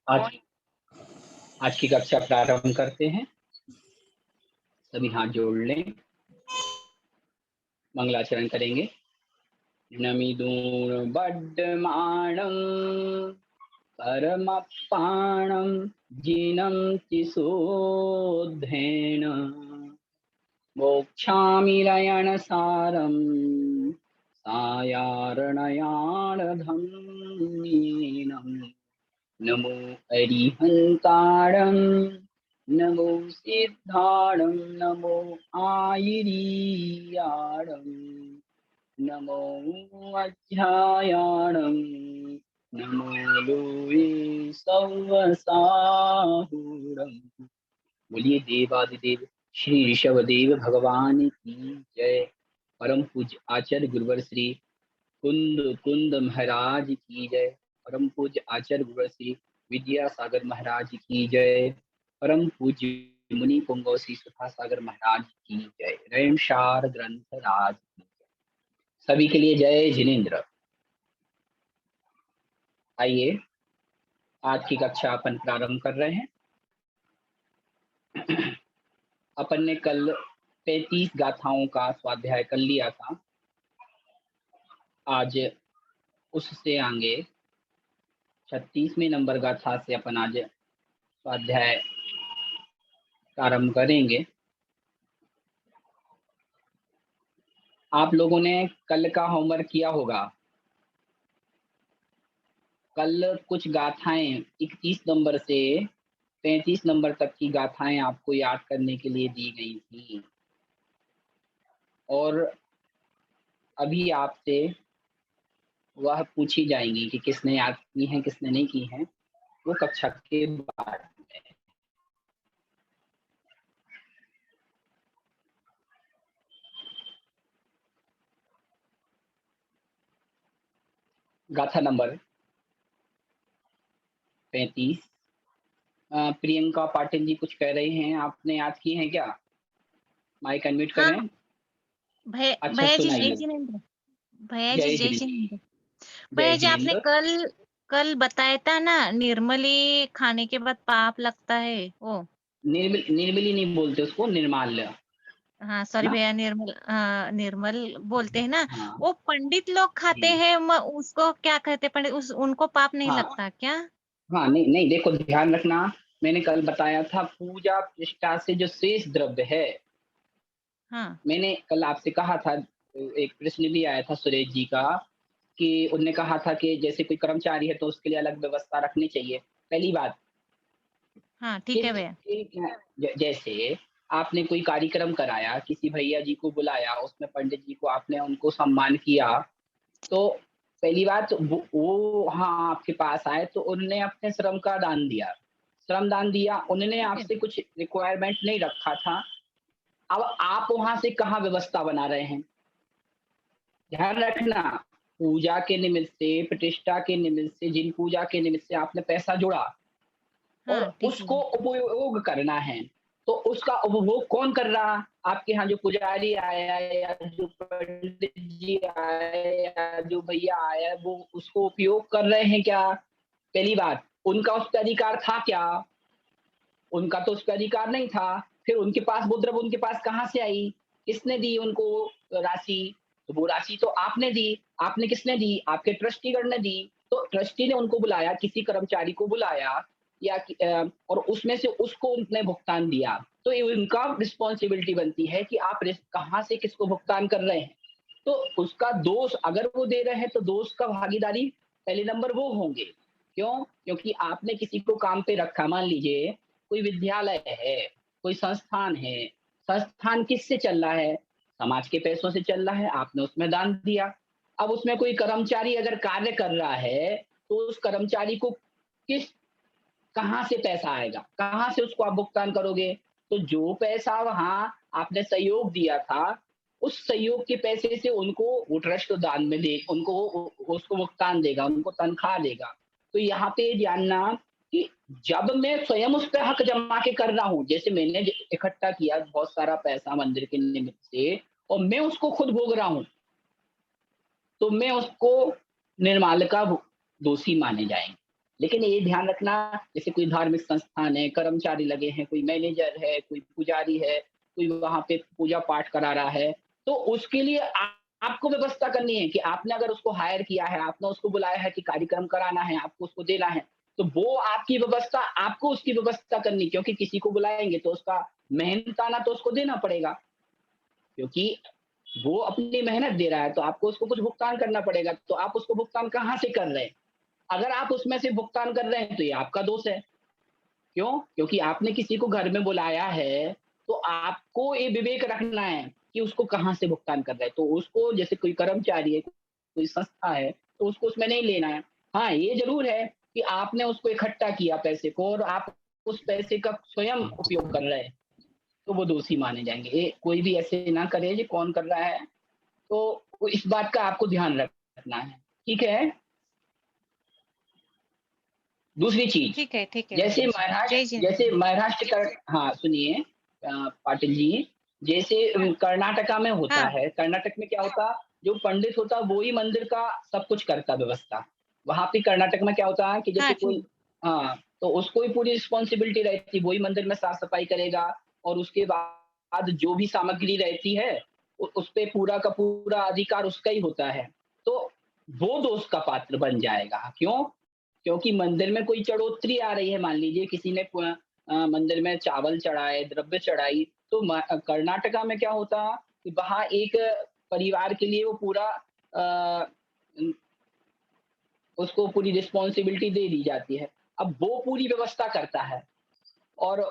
आज आज की कक्षा प्रारंभ करते हैं। सभी हाथ जोड़ लें, मंगलाचरण करेंगे। नमिदूर बड्डमाणं परमपाणं जिनं तिसोद्धेन मोक्षामि लयनसारं सायारणयाणधम्येनं नमो अरिहन्ताणं नमो सिद्धाणं नमो आयिरीयाणं नमो अध्यायाणं नमो लोये सव्वसाहुरम्। बोलिए देवादिदेव श्री ऋषभदेव भगवान की जय। परम पूज्य आचार्य गुरुवर श्री कुंद कुंद महाराज की जय। परम पूज्य आचार्य गुरुवर श्री विद्यासागर महाराज की जय। परम पूज्य मुनि पुंगव श्री सुधा सागर महाराज की जय। रैमशार ग्रंथ राज की जय। सभी के लिए जय जिनेन्द्र। आइए आज की कक्षा अपन प्रारंभ कर रहे हैं। अपन ने कल 35 गाथाओं का स्वाध्याय कर लिया था। आज उससे आगे 36वें नंबर गाथा से अपन आज स्वाध्याय प्रारंभ करेंगे। आप लोगों ने कल का होमवर्क किया होगा। कल कुछ गाथाएं 31 नंबर से 35 नंबर तक की गाथाएं आपको याद करने के लिए दी गई थी और अभी आपसे वह पूछी जाएंगी कि किसने याद की हैं किसने नहीं की हैं, वो कक्षा के बाद में। गाथा नंबर 35। प्रियंका पाटिल जी कुछ कह रहे हैं, आपने याद की हैं क्या? माइक अनम्यूट हाँ करें। भैया अच्छा भैया जी जय सुनाइए। जिनेन्द्र। भैया जी जय जय जिनेन्द्र। जिनेन्द्र। जय भैया जी आपने जिनेन्द्र। कल कल बताया था ना, निर्मली खाने के बाद पाप लगता है वो। निर्मली नहीं बोलते उसको, निर्माल्य हाँ सॉरी ना। भैया, निर्मल निर्मल बोलते हैं ना। हाँ वो पंडित लोग खाते जी। हैं, उसको क्या कहते हैं पंडित, उनको पाप नहीं हाँ लगता क्या? हाँ, नहीं नहीं, देखो ध्यान रखना। मैंने कल बताया था पूजा प्रतिष्ठा से जो शेष द्रव्य है, हाँ मैंने कल आपसे कहा था, एक प्रश्न भी आया था सुरेश जी का कि उनने कहा था कि जैसे कोई कर्मचारी है तो उसके लिए अलग व्यवस्था रखनी चाहिए। पहली बात हाँ ठीक है भैया। कि जैसे आपने कोई कार्यक्रम कराया, किसी भैया जी को बुलाया, उसमें पंडित जी को आपने उनको सम्मान किया, तो पहली बात वो हाँ आपके पास आए तो उन्होंने अपने श्रम का दान दिया, श्रम दान दिया, उन्होंने ठीक है। आपसे कुछ रिक्वायरमेंट नहीं रखा था। अब आप वहां से कहाँ व्यवस्था बना रहे हैं? ध्यान रखना, पूजा के निमित्त से, प्रतिष्ठा के निमित्त से, जिन पूजा के निमित्त से आपने पैसा जोड़ा और हाँ ठीक है उसको उपयोग करना है, तो उसका उपभोग कौन कर रहा? आपके यहाँ जो पुजारी आया या जो पंडित जी आए या जो भैया आया, वो उसको उपयोग कर रहे हैं क्या? पहली बात, उनका उस पर अधिकार था क्या? उनका तो उस पर अधिकार नहीं था। फिर उनके पास वो द्रव्य उनके पास कहाँ से आई? किसने दी उनको राशि? तो वो राशि तो आपने दी। आपने किसने दी? आपके ट्रस्टीगण ने दी। तो ट्रस्टी ने उनको बुलाया, किसी कर्मचारी को बुलाया या और उसमें से उसको उनने भुगतान दिया। तो ये उनका रिस्पॉन्सिबिलिटी बनती है कि आप कहाँ से किसको भुगतान कर रहे हैं। तो उसका दोष अगर वो दे रहे हैं तो दोष का भागीदारी पहले नंबर वो होंगे। क्यों? क्योंकि आपने किसी को काम पे रखा। मान लीजिए कोई विद्यालय है, कोई संस्थान है, संस्थान किससे चल रहा है? समाज के पैसों से चल रहा है, आपने उसमें दान दिया। अब उसमें कोई कर्मचारी अगर कार्य कर रहा है, तो उस कर्मचारी को किस कहाँ से पैसा आएगा? कहाँ से उसको आप भुगतान करोगे? तो जो पैसा वहाँ आपने सहयोग दिया था, उस सहयोग के पैसे से उनको वो ट्रस्ट दान में दे उनको उसको भुगतान देगा, उनको तनख्वाह देगा। तो यहाँ पे जानना कि जब मैं स्वयं उस पे हक जमा के कर रहा हूँ, जैसे मैंने इकट्ठा किया बहुत सारा पैसा मंदिर के निमित्त से और मैं उसको खुद भोग रहा हूँ, तो मैं उसको निर्माल्य का दोषी माने जाएँगे। लेकिन ये ध्यान रखना, जैसे कोई धार्मिक संस्थान है, कर्मचारी लगे हैं, कोई मैनेजर है, कोई पुजारी है, कोई वहाँ पे पूजा पाठ करा रहा है, तो उसके लिए आपको व्यवस्था करनी है कि आपने अगर उसको हायर किया है, आपने उसको बुलाया है कि कार्यक्रम कराना है, आपको उसको देना है, तो वो आपकी व्यवस्था, आपको उसकी व्यवस्था करनी, क्योंकि किसी को बुलाएँगे तो उसका मेहनताना तो उसको देना पड़ेगा, क्योंकि वो अपनी मेहनत दे रहा है, तो आपको उसको कुछ भुगतान करना पड़ेगा, तो आप उसको भुगतान कहाँ से कर रहे हैं? अगर आप उसमें से भुगतान कर रहे हैं, तो ये आपका दोष है। क्यों? क्योंकि आपने किसी को घर में बुलाया है, तो आपको ये विवेक रखना है कि उसको कहाँ से भुगतान कर रहा है। तो उसको, जैसे कोई कर्मचारी है, कोई संस्था है, तो उसको उसमें नहीं लेना है। हाँ, ये ज़रूर है कि आपने उसको इकट्ठा किया पैसे को और आप उस पैसे का स्वयं उपयोग कर रहे हैं, तो वो दोषी माने जाएँगे। ये कोई भी ऐसे ना करे, ये कौन कर रहा है, तो इस बात का आपको ध्यान रखना है। ठीक है? दूसरी चीज़, ठीक है गुरुजी। जय जैसे जिनेंद्र। महाराष्ट्र का, हाँ, सुनिए पाटिल जी, जैसे कर्नाटका में होता हाँ, है, कर्नाटक में क्या होता, जो पंडित होता वो ही मंदिर का सब कुछ करता व्यवस्था। वहाँ पे कर्नाटक में क्या होता है कि हाँ जैसे कोई, जी। हाँ, तो उसको ही पूरी रिस्पॉन्सिबिलिटी रहती है, वही मंदिर में साफ-सफाई करेगा और उसके बाद जो भी सामग्री रहती है, उस पे पूरा का पूरा अधिकार उसका ही होता है। तो वो दोष का पात्र बन जाएगा। क्यों? क्योंकि मंदिर में कोई चढ़ोतरी आ रही है, मान लीजिए किसी ने मंदिर में चावल चढ़ाए, द्रव्य चढ़ाई, तो कर्नाटका में क्या होता कि वहाँ एक परिवार के लिए वो पूरा उम, उसको पूरी रिस्पॉन्सिबिलिटी दे दी जाती है। अब वो पूरी व्यवस्था करता है और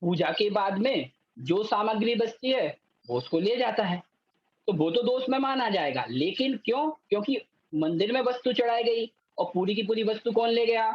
पूजा के बाद में जो सामग्री बचती है, वो उसको ले जाता है। तो वो तो दोष में माना जाएगा, लेकिन क्यों? क्योंकि मंदिर में वस्तु चढ़ाई गई और पूरी की पूरी वस्तु कौन ले गया?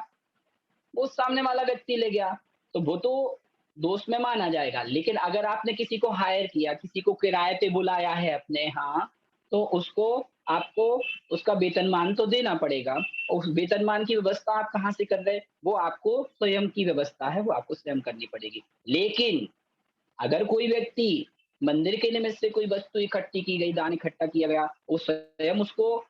वो सामने वाला व्यक्ति ले गया, तो वो तो दोस्त में माना जाएगा। लेकिन अगर आपने किसी को हायर किया, किसी को किराए पे बुलाया है अपने यहाँ, तो उसको, आपको उसका वेतनमान तो देना पड़ेगा। और उस वेतनमान की व्यवस्था आप कहाँ से कर रहे हैं? वो आपको स्वयं की व्यवस्था है, वो आपको स्वयं करनी पड़ेगी। लेकिन अगर कोई व्यक्ति, मंदिर के निमित्त से कोई वस्तु इकट्ठी की गई, दान इकट्ठा किया गया, वो स्वयं उसको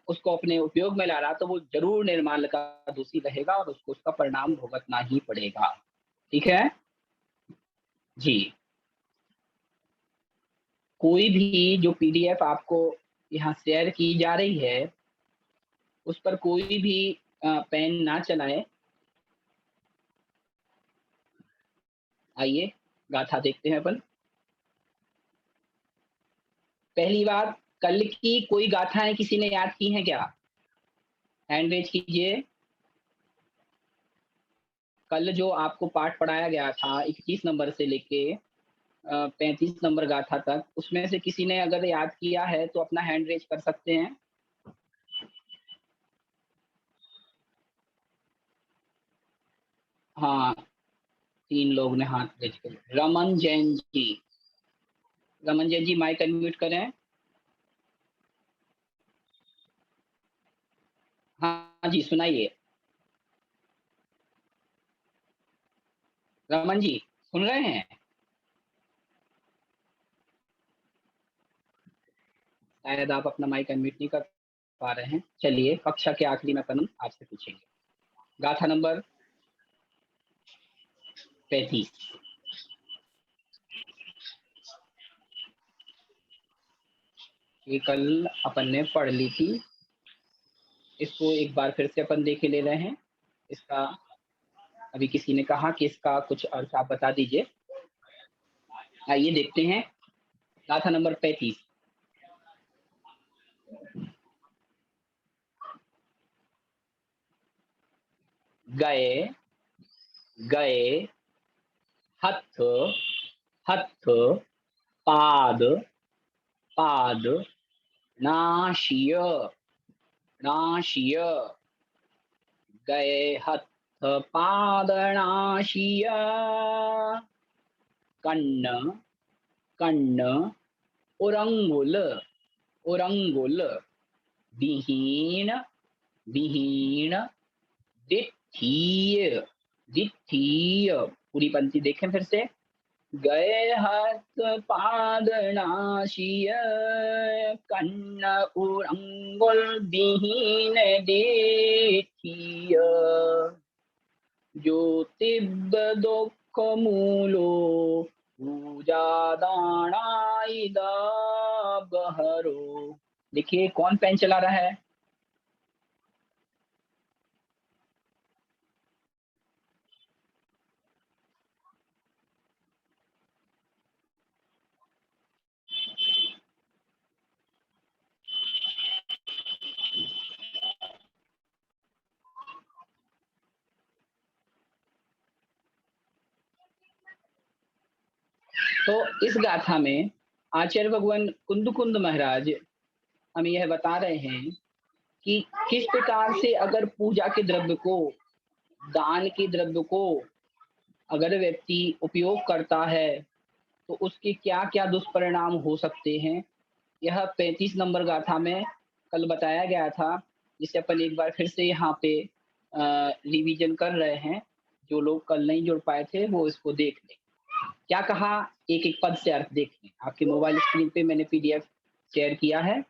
उसको अपने उपयोग में ला रहा, तो वो ज़रूर निर्माल्य का दोषी रहेगा और उसको उसका परिणाम भुगतना ही पड़ेगा। ठीक है? जी। कोई भी जो पीडीएफ आपको यहाँ शेयर की जा रही है, उस पर कोई भी पेन ना चलाएँ। आइए, गाथा देखते हैं अपन। पहली बात, कल की कोई गाथाएँ किसी ने याद की हैं क्या? हैंड रेज़ कीजिए। कल जो आपको पाठ पढ़ाया गया था 21 नंबर से लेके 35 नंबर गाथा तक, उसमें से किसी ने अगर याद किया है तो अपना हैंड रेज़ कर सकते हैं। हाँ, 3 लोग ने हाथ रेज़ किया। रमन जैन जी, रमन जैन जी माइक अनम्यूट करें। हाँ जी, सुनाइए। रमन जी, सुन रहे हैं? शायद आप अपना माइक अनम्यूट नहीं कर पा रहे हैं। चलिए, कक्षा के आखिरी में अपन आपसे पूछेंगे। गाथा नंबर 35। ये कल अपन ने पढ़ ली थी। इसको एक बार फिर से अपन देख ही ले रहे हैं। इसका, अभी किसी ने कहा कि इसका कुछ अर्थ आप बता दीजिए। आइए देखते हैं। गाथा नंबर 35। गए, गए, हथ, हथ, पाद, पाद, नाशिय, नाशिय, गए हथ पाद नाशिय, कन्न, कन्न, उरंगुल, उरंगुल, विहीन, विहीन, दिठीय, दिठीय। पूरी पंक्ति देखें फिर से। गए हस्त पादनाशिय कन्न उरंगुल विहीन देखिय जो तिब्ब दुख मूलो पूजा दानाई बहरो। देखिए कौन पेन चला रहा है? तो इस गाथा में आचार्य भगवान कुंद महाराज हमें यह बता रहे हैं कि किस प्रकार से अगर पूजा के द्रव्य को, दान के द्रव्य को अगर व्यक्ति उपयोग करता है तो उसके क्या क्या दुष्परिणाम हो सकते हैं। यह 35 नंबर गाथा में कल बताया गया था, जिसे अपन एक बार फिर से यहाँ पे रिवीजन कर रहे हैं। जो लोग कल नहीं जुड़ पाए थे वो इसको देख लें। क्या कहा, एक एक पद से अर्थ देख लें। आपके मोबाइल स्क्रीन पे मैंने पीडीएफ शेयर किया है।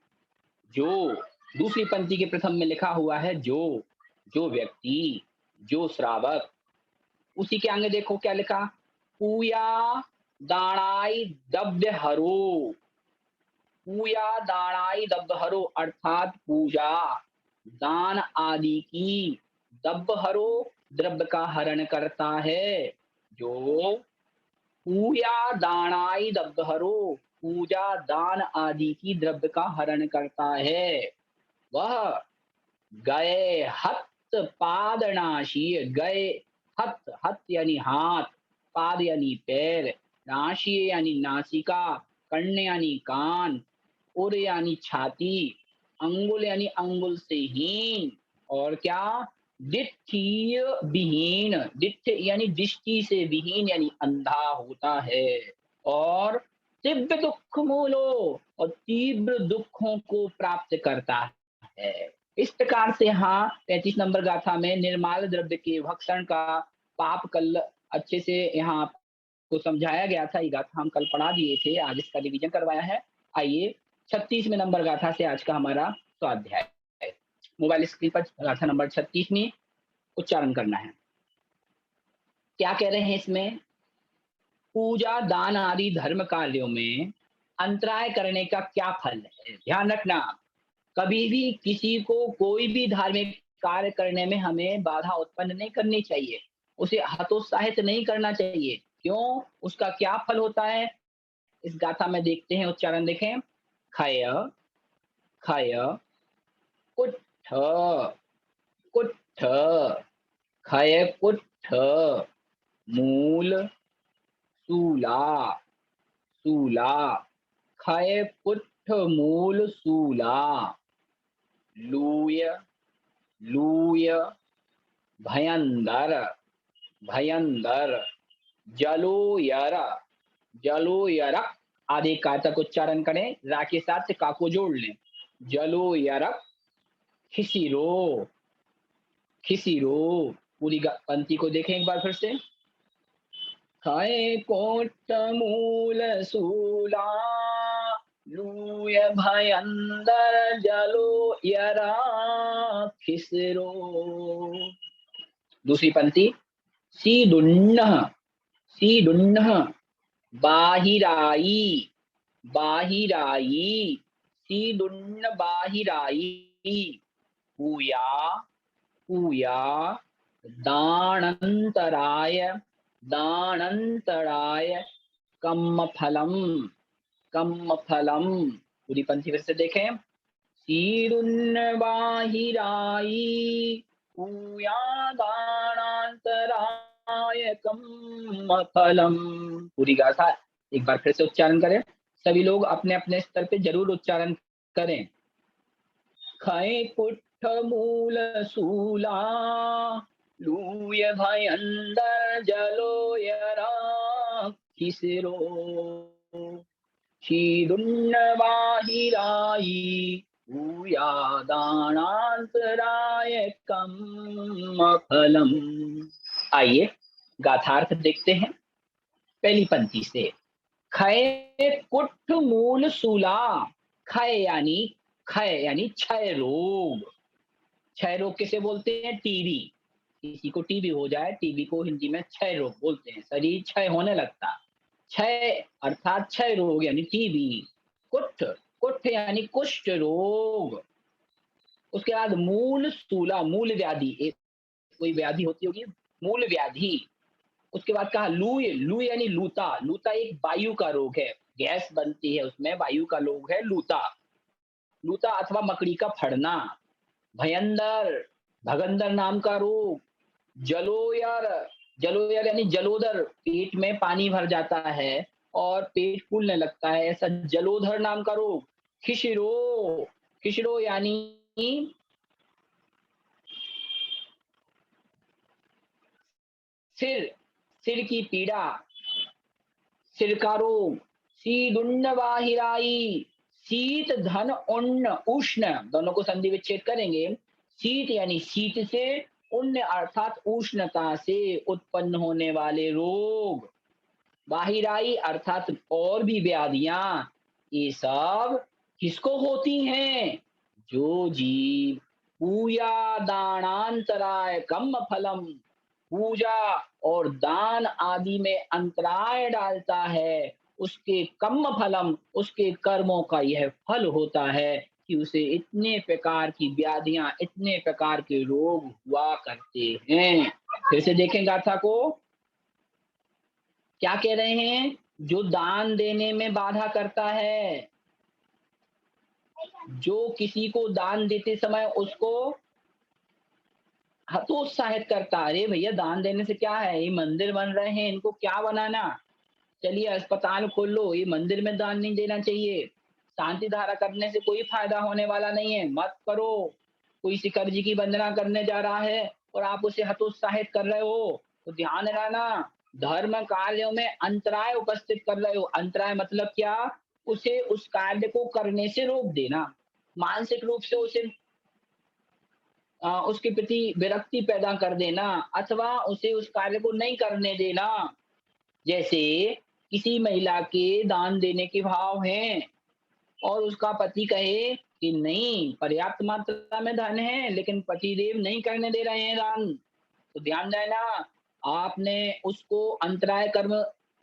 जो दूसरी पंक्ति के प्रथम में लिखा हुआ है, जो व्यक्ति, जो श्रावक, उसी के आगे देखो क्या लिखा, पूया दाणाई दव्य हरो। पूया दाणाई दव्य हरो अर्थात पूजा, दान आदि की, दव्य हरो द्रव्य का हरण करता है। जो पूया दानाई दब्बहरो पूजा दान आदि की द्रव्य का हरण करता है, वह गए हत पादनाशी। गए हत, हत यानी हाथ, पाद यानी पैर, नाशी यानी नासिका, कर्ण यानी कान, उर यानी छाती, अंगुल यानी अंगुल से हीन, और क्या, दिठ्ठीय विहीन, दिठ्ठ यानी दृष्टि से विहीन यानी अंधा होता है। और तीव्र दुख मूलो, और तीव्र दुखों को प्राप्त करता है। इस प्रकार से यहाँ 35 नंबर गाथा में निर्माल द्रव्य के भक्षण का पाप कल अच्छे से यहाँ आपको समझाया गया था। ये गाथा हम कल पढ़ा दिए थे, आज इसका रिवीजन करवाया है। आइए 36वें नंबर गाथा से आज का हमारा स्वाध्याय है। मोबाइल स्क्रीन पर गाथा नंबर 36 में उच्चारण करना है। क्या कह रहे हैं इसमें, पूजा दान आदि धर्म कार्यों में अंतराय करने का क्या फल है। ध्यान रखना, कभी भी किसी को कोई भी धार्मिक कार्य करने में हमें बाधा उत्पन्न नहीं करनी चाहिए, उसे हतोत्साहित नहीं करना चाहिए। क्यों, उसका क्या फल होता है इस गाथा में देखते हैं। उच्चारण देखें, खय खय कुट्ठ कुट्ठ, खय कुट्ठ मूल सूला सूला, खय कुट्ठ मूल सूला, लूय लूय भयंदर भयंदर, जलोयर जलोयरक आदि का तक उच्चारण करें, रा के साथ का को जोड़ लें। जलोयरक खिसिरो खिसिरो। पूरी पंक्ति को देखें एक बार फिर से, खय कोट मूल सूला, लूय भयंदर जलो यरा खिसरो। दूसरी पंक्ति, सीदुन्नह बाहिराई बाहिराई, सीदुन्न बाहिराई, पूया पूया दानंतराय दानंतराय कम्म फलम कम्म फलम। पूरी पंक्ति फिर से देखें, सीरुन्न बाहिराई, पूया दानांतराय कम्म फलम। पूरी गाथा एक बार फिर से उच्चारण करें, सभी लोग अपने अपने स्तर पे जरूर उच्चारण करें। खय कुट्ठ मूल सूला, लूय भयंदर जलो यरा खिसरो, शीदुन्न बाहिराई, पूया दानांतराय कम्म फलम। आइए गाथार्थ देखते हैं। पहली पंक्ति से। क्षय कुष्ठ मूल शूला। क्षय यानी क्षय रोग। क्षय रोग किसे बोलते हैं? टीबी। किसी को टीबी हो जाए, टीबी को हिंदी में क्षय रोग बोलते हैं, शरीर क्षय होने लगता। क्षय अर्थात क्षय रोग यानी टीबी। कुष्ठ, कुष्ठ यानी कुष्ठ रोग। उसके बाद मूल स्थूला, मूल व्याधि, एक कोई व्याधि होती होगी, मूल व्याधि। उसके बाद कहा लूय, लूय यानी लूता। लूता एक वायु का रोग है, गैस बनती है उसमें, वायु का रोग है लूता। लूता अथवा मकड़ी का फड़ना। भयंदर, भगंदर नाम का रोग। जलोयर, जलोयर यानी जलोदर, पेट में पानी भर जाता है और पेट फूलने लगता है, ऐसा जलोधर नाम का रोग। खिशरो, खिशरो यानी सिर, सिर की पीड़ा, सिर का रोग। शीदुण्ड बाहिराई, शीत धन उन्न उष्ण, दोनों को संधि विच्छेद करेंगे। शीत यानी शीत से, उन्न अर्थात उष्णता से उत्पन्न होने वाले रोग। बाहिराई अर्थात और भी व्याधियां। ये सब किसको होती हैं? जो जीव पूया दानांतराय कम फलम, पूजा और दान आदि में अंतराय डालता है, उसके कम फलम, उसके कर्मों का यह फल होता है कि उसे इतने प्रकार की व्याधियां, इतने प्रकार के रोग हुआ करते हैं। फिर से देखें गाथा को, क्या कह रहे हैं? जो दान देने में बाधा करता है, जो किसी को दान देते समय उसको हतोत्साहित करता, अरे भैया दान देने से क्या है, ये मंदिर बन रहे हैं, इनको क्या बनाना, चलिए अस्पताल खोल लो, ये मंदिर में दान नहीं देना चाहिए, शांति धारा करने से कोई फायदा होने वाला नहीं है, मत करो। कोई शिखर जी की वंदना करने जा रहा है और आप उसे हतोत्साहित कर रहे हो, तो ध्यान रखना, धर्म कार्यों में अंतराय उपस्थित कर रहे हो। अंतराय मतलब क्या? उसे उस कार्य को करने से रोक देना, मानसिक रूप से उसे उसके प्रति विरक्ति पैदा कर देना, अथवा उसे उस कार्य को नहीं करने देना। जैसे किसी महिला के दान देने के भाव हैं और उसका पति कहे कि नहीं, पर्याप्त मात्रा में धन है लेकिन पतिदेव नहीं करने दे रहे हैं दान, तो ध्यान देना, आपने उसको अंतराय कर्म,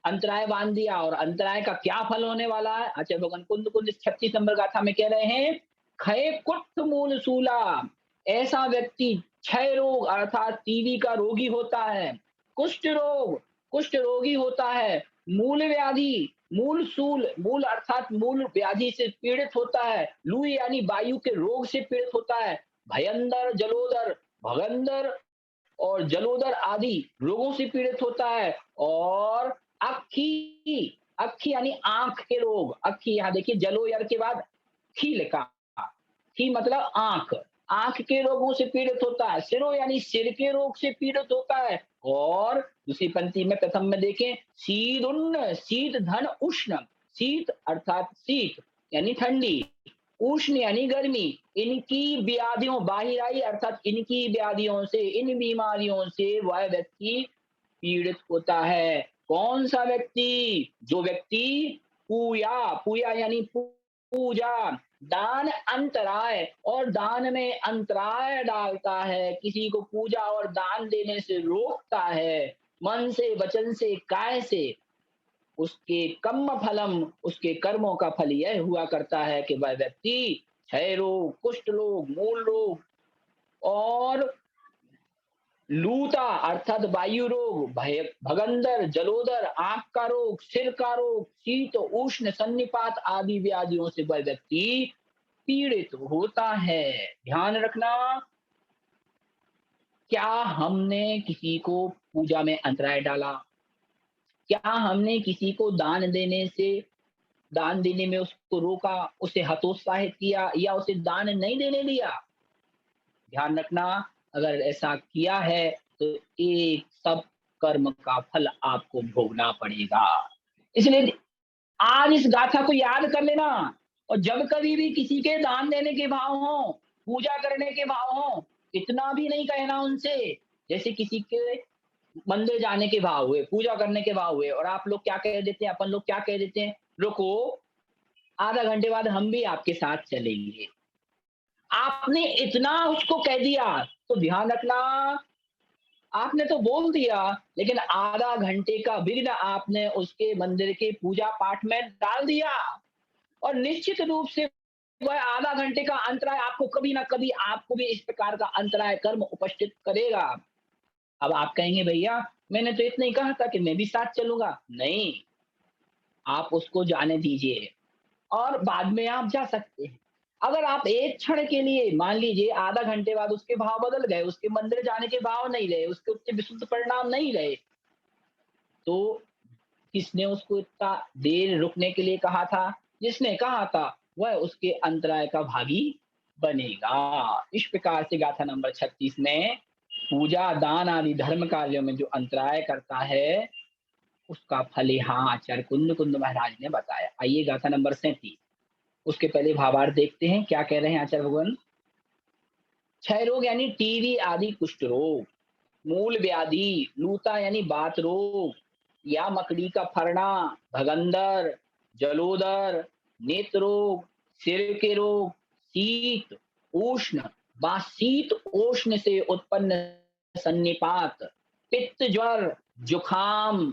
अंतराय बांध दिया। और अंतराय का क्या फल होने वाला है? अच्छा, भगवान कुंद कुंद 36 नंबर गाथा में कह रहे हैं, खय कुष्ठ मूल शूला, ऐसा व्यक्ति क्षय रोग अर्थात टीबी का रोगी होता है। कुष्ठ रोग, कुष्ठ रोगी होता है। मूल व्याधि, मूल शूल, मूल अर्थात मूल व्याधि से पीड़ित होता है। लू यानी वायु के रोग से पीड़ित होता है। भयंदर, जलोदर, भगंदर और जलोदर आदि रोगों से पीड़ित होता है। और अक्खी, अक्खी यानी आंख के रोग। अक्खी, यहाँ देखिए जलोयर के बाद खी लिखा, खी मतलब आंख, आंख के रोगों से पीड़ित होता है। सिरो यानी सिर के रोग से पीड़ित होता है। और दूसरी पंक्ति में प्रथम में देखें, शीत शीत धन उष्ण, शीत अर्थात शीत यानी ठंडी, उष्ण यानी गर्मी। इनकी व्याधियों, बाहिराई अर्थात इनकी व्याधियों से, इन बीमारियों से वह व्यक्ति पीड़ित होता है। कौन सा व्यक्ति? जो व्यक्ति पूया, पूया यानी पूजा, दान अंतराय और दान में अंतराय डालता है, किसी को पूजा और दान देने से रोकता है, मन से, वचन से, काय से, उसके कर्म फलम, उसके कर्मों का फल यह हुआ करता है कि वह व्यक्ति क्षय रोग, कुष्ठ रोग, मूल रोग और लूता अर्थात वायु रोग, भय भगंदर, जलोदर, आंख का रोग, सिर का रोग, शीत उष्ण सन्निपात आदि व्याधियों से वह व्यक्ति पीड़ित होता है। ध्यान रखना, क्या हमने किसी को पूजा में अंतराय डाला? क्या हमने किसी को दान देने से, दान देने में उसको रोका, उसे हतोत्साहित किया या उसे दान नहीं देने दिया? ध्यान रखना, अगर ऐसा किया है तो एक सब कर्म का फल आपको भोगना पड़ेगा। इसलिए आज इस गाथा को याद कर लेना, और जब कभी भी किसी के दान देने के भाव हो, पूजा करने के भाव हो, इतना भी नहीं कहना उनसे, जैसे किसी के मंदिर जाने के भाव हुए, पूजा करने के भाव हुए, और आप लोग क्या कह देते हैं, अपन लोग क्या कह देते हैं, रुको आधा घंटे बाद हम भी आपके साथ चलेंगे। आपने इतना उसको कह दिया, तो ध्यान रखना, आपने तो बोल दिया, लेकिन आधा घंटे का विघ्न आपने उसके मंदिर के पूजा पाठ में डाल दिया, और निश्चित रूप से वह आधा घंटे का अंतराय आपको कभी ना कभी आपको भी इस प्रकार का अंतराय कर्म उपस्थित करेगा। अब आप कहेंगे भैया मैंने तो इतना ही कहा था कि मैं भी साथ चलूंगा। नहीं, आप उसको जाने दीजिए और बाद में आप जा सकते हैं। अगर आप एक क्षण के लिए मान लीजिए आधा घंटे बाद उसके भाव बदल गए, उसके मंदिर जाने के भाव नहीं रहे, उसके उच्च विशुद्ध परिणाम नहीं रहे, तो किसने उसको इतना देर रुकने के लिए कहा था? जिसने कहा था वह उसके अंतराय का भागी बनेगा। इस प्रकार से गाथा नंबर 36 में पूजा दान आदि धर्म कार्यों में जो अंतराय करता है उसका फल यहाँ आचार्य कुंद कुंद महाराज ने बताया। आइए गाथा नंबर 37 उसके पहले भावार्थ देखते हैं क्या कह रहे हैं आचार्य भगवान। क्षय रोग यानी टीवी आदि कुष्ठ रोग, मूल व्याधि लूता यानी बात रोग, या मकड़ी का फरना, भगंदर, जलोदर, नेत्र रोग, सिर के रोग, शीत उष्ण व शीत उष्ण से उत्पन्न सन्निपात, पित्त ज्वर, जुखाम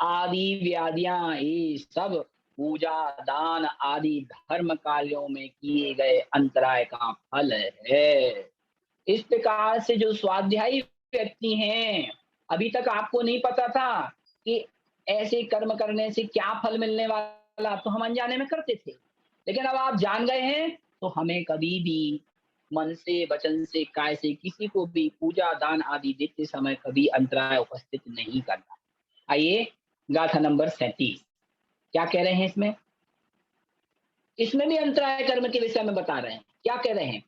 आदि व्याधियां, ये सब पूजा दान आदि धर्म कार्यों में किए गए अंतराय का फल है। इस प्रकार से जो स्वाध्यायी व्यक्ति हैं, अभी तक आपको नहीं पता था कि ऐसे कर्म करने से क्या फल मिलने वाला, तो हम अनजाने में करते थे। लेकिन अब आप जान गए हैं, तो हमें कभी भी मन से, वचन से, काय से किसी को भी पूजा दान आदि देते समय कभी अंतराय उपस्थित नहीं करना। आइए गाथा नंबर 37 क्या कह रहे हैं इसमें? इसमें भी अंतराय कर्म के विषय में बता रहे हैं। क्या कह रहे हैं?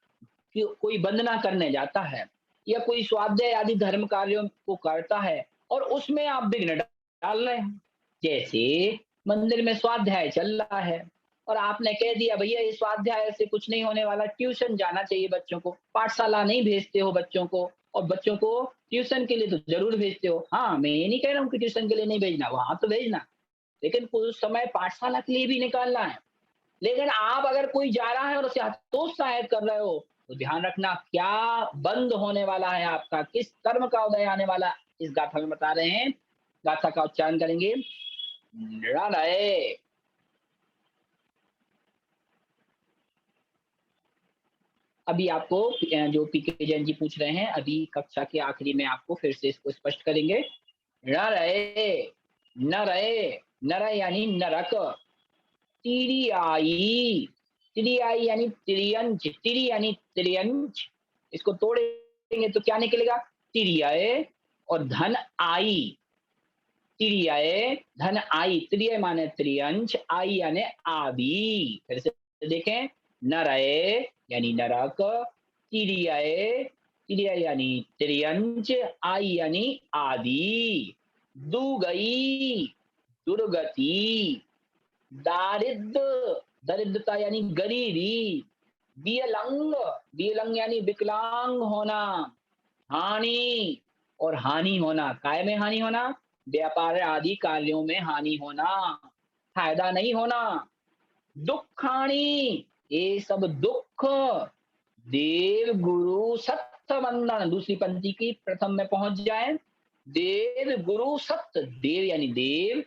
कि कोई वंदना करने जाता है या कोई स्वाध्याय आदि धर्म कार्यों को करता है और उसमें आप विघ्न डाल रहे हैं। जैसे मंदिर में स्वाध्याय चल रहा है और आपने कह दिया भैया ये स्वाध्याय से कुछ नहीं होने वाला, ट्यूशन जाना चाहिए बच्चों को, पाठशाला नहीं भेजते हो बच्चों को, और बच्चों को ट्यूशन के लिए तो जरूर भेजते हो। हाँ, मैं ये नहीं कह रहा हूँ कि ट्यूशन के लिए नहीं भेजना, वहां तो भेजना, लेकिन कुछ समय पाठशाला के लिए भी निकालना है। लेकिन आप अगर कोई जा रहा है और उसे हतोत्साहित कर रहे हो, तो ध्यान रखना क्या बंद होने वाला है, आपका किस कर्म का उदय आने वाला, इस गाथा में बता रहे हैं। गाथा का उच्चारण करेंगे, नृणय। अभी आपको जो पीके जैन जी पूछ रहे हैं, अभी कक्षा के आखिरी में आपको फिर से इसको स्पष्ट करेंगे। नरय, नरय, नरय यानी नरक, तिरियाई, तिरियाई यानी तिरियंच, तिरी यानी तिरियंच, इसको तोड़ेंगे तो क्या निकलेगा? तिरियाए और धन आई, तिरियाए धन आई, त्रिय माने त्रियंच, आई यानी आदि। फिर से देखें, नरये यानी नरक, तिरियाए, तिरिया यानी त्रियंच, आई यानी आदि, दुगई दुर्गति, दारिद्र दरिद्रता यानी गरीबी, वियलंग, वियलंग यानी विकलांग होना, हानि और हानि होना, काय में हानि होना? व्यापार आदि कार्यों में हानि होना, फायदा नहीं होना, दुखाणी, ये सब दुख, देव गुरु सत्य वंदन, दूसरी पंक्ति की प्रथम में पहुंच जाए, देव गुरु सत्य, देव यानी देव,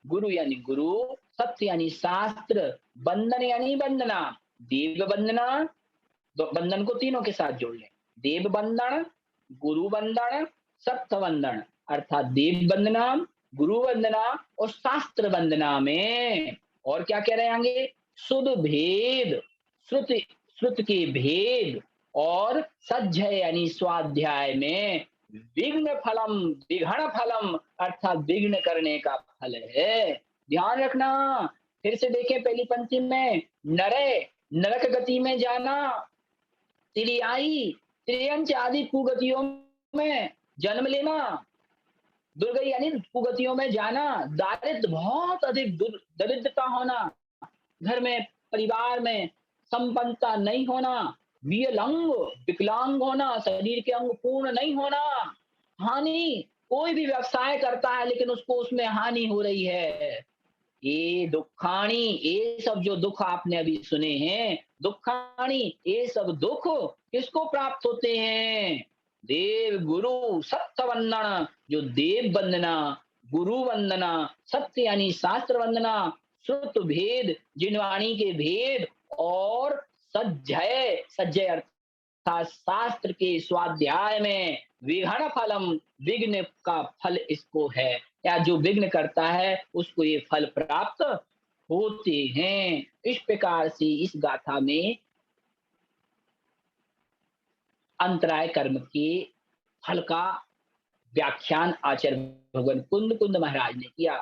गुरु यानी गुरु, सत्य यानी शास्त्र, बंधन यानी वंदना, देव वंदना, बंधन को तीनों के साथ जोड़ लें, देव बंधन, गुरु बंधन, सत्य वंदन, अर्थात देव वंदना, गुरु वंदना और शास्त्र वंदना में। और क्या कह रहे हैं आगे? शुद्ध भेद, श्रुति श्रुत के भेद और सज्जय यानी स्वाध्याय में विघ्न फलम, विघ्न फलम अर्थात विघ्न करने का फल है। ध्यान रखना, फिर से देखें पहली पंक्ति में, नरे नरक गति में जाना, तिरियाई त्रियंच आदि कुगतियों में जन्म लेना, दुर्गति यानी कुगतियों में जाना, दारिद्र बहुत अधिक दरिद्रता होना, घर में परिवार में संपन्नता नहीं होना, विकलांग विकलांग होना, शरीर के अंग पूर्ण नहीं होना, हानि कोई भी व्यवसाय करता है लेकिन उसको उसमें हानि हो रही है। ये दुखाणी, ये सब जो दुख आपने अभी सुने हैं, दुखाणी, ये सब दुख किसको प्राप्त होते हैं? देव गुरु सत्य वंदना, जो देव वंदना, गुरु वंदना, सत्य यानी शास्त्र वंदना, श्रुत भेद, जिनवाणी के भेद, और सज्जय, सज्जय अर्थात शास्त्र के स्वाध्याय में विघ्न फलम, विघ्न का फल इसको है, या जो विघ्न करता है उसको ये फल प्राप्त होते हैं। इस प्रकार से इस गाथा में अंतराय कर्म के फल का व्याख्यान आचार्य भगवान कुंद कुंद महाराज ने किया।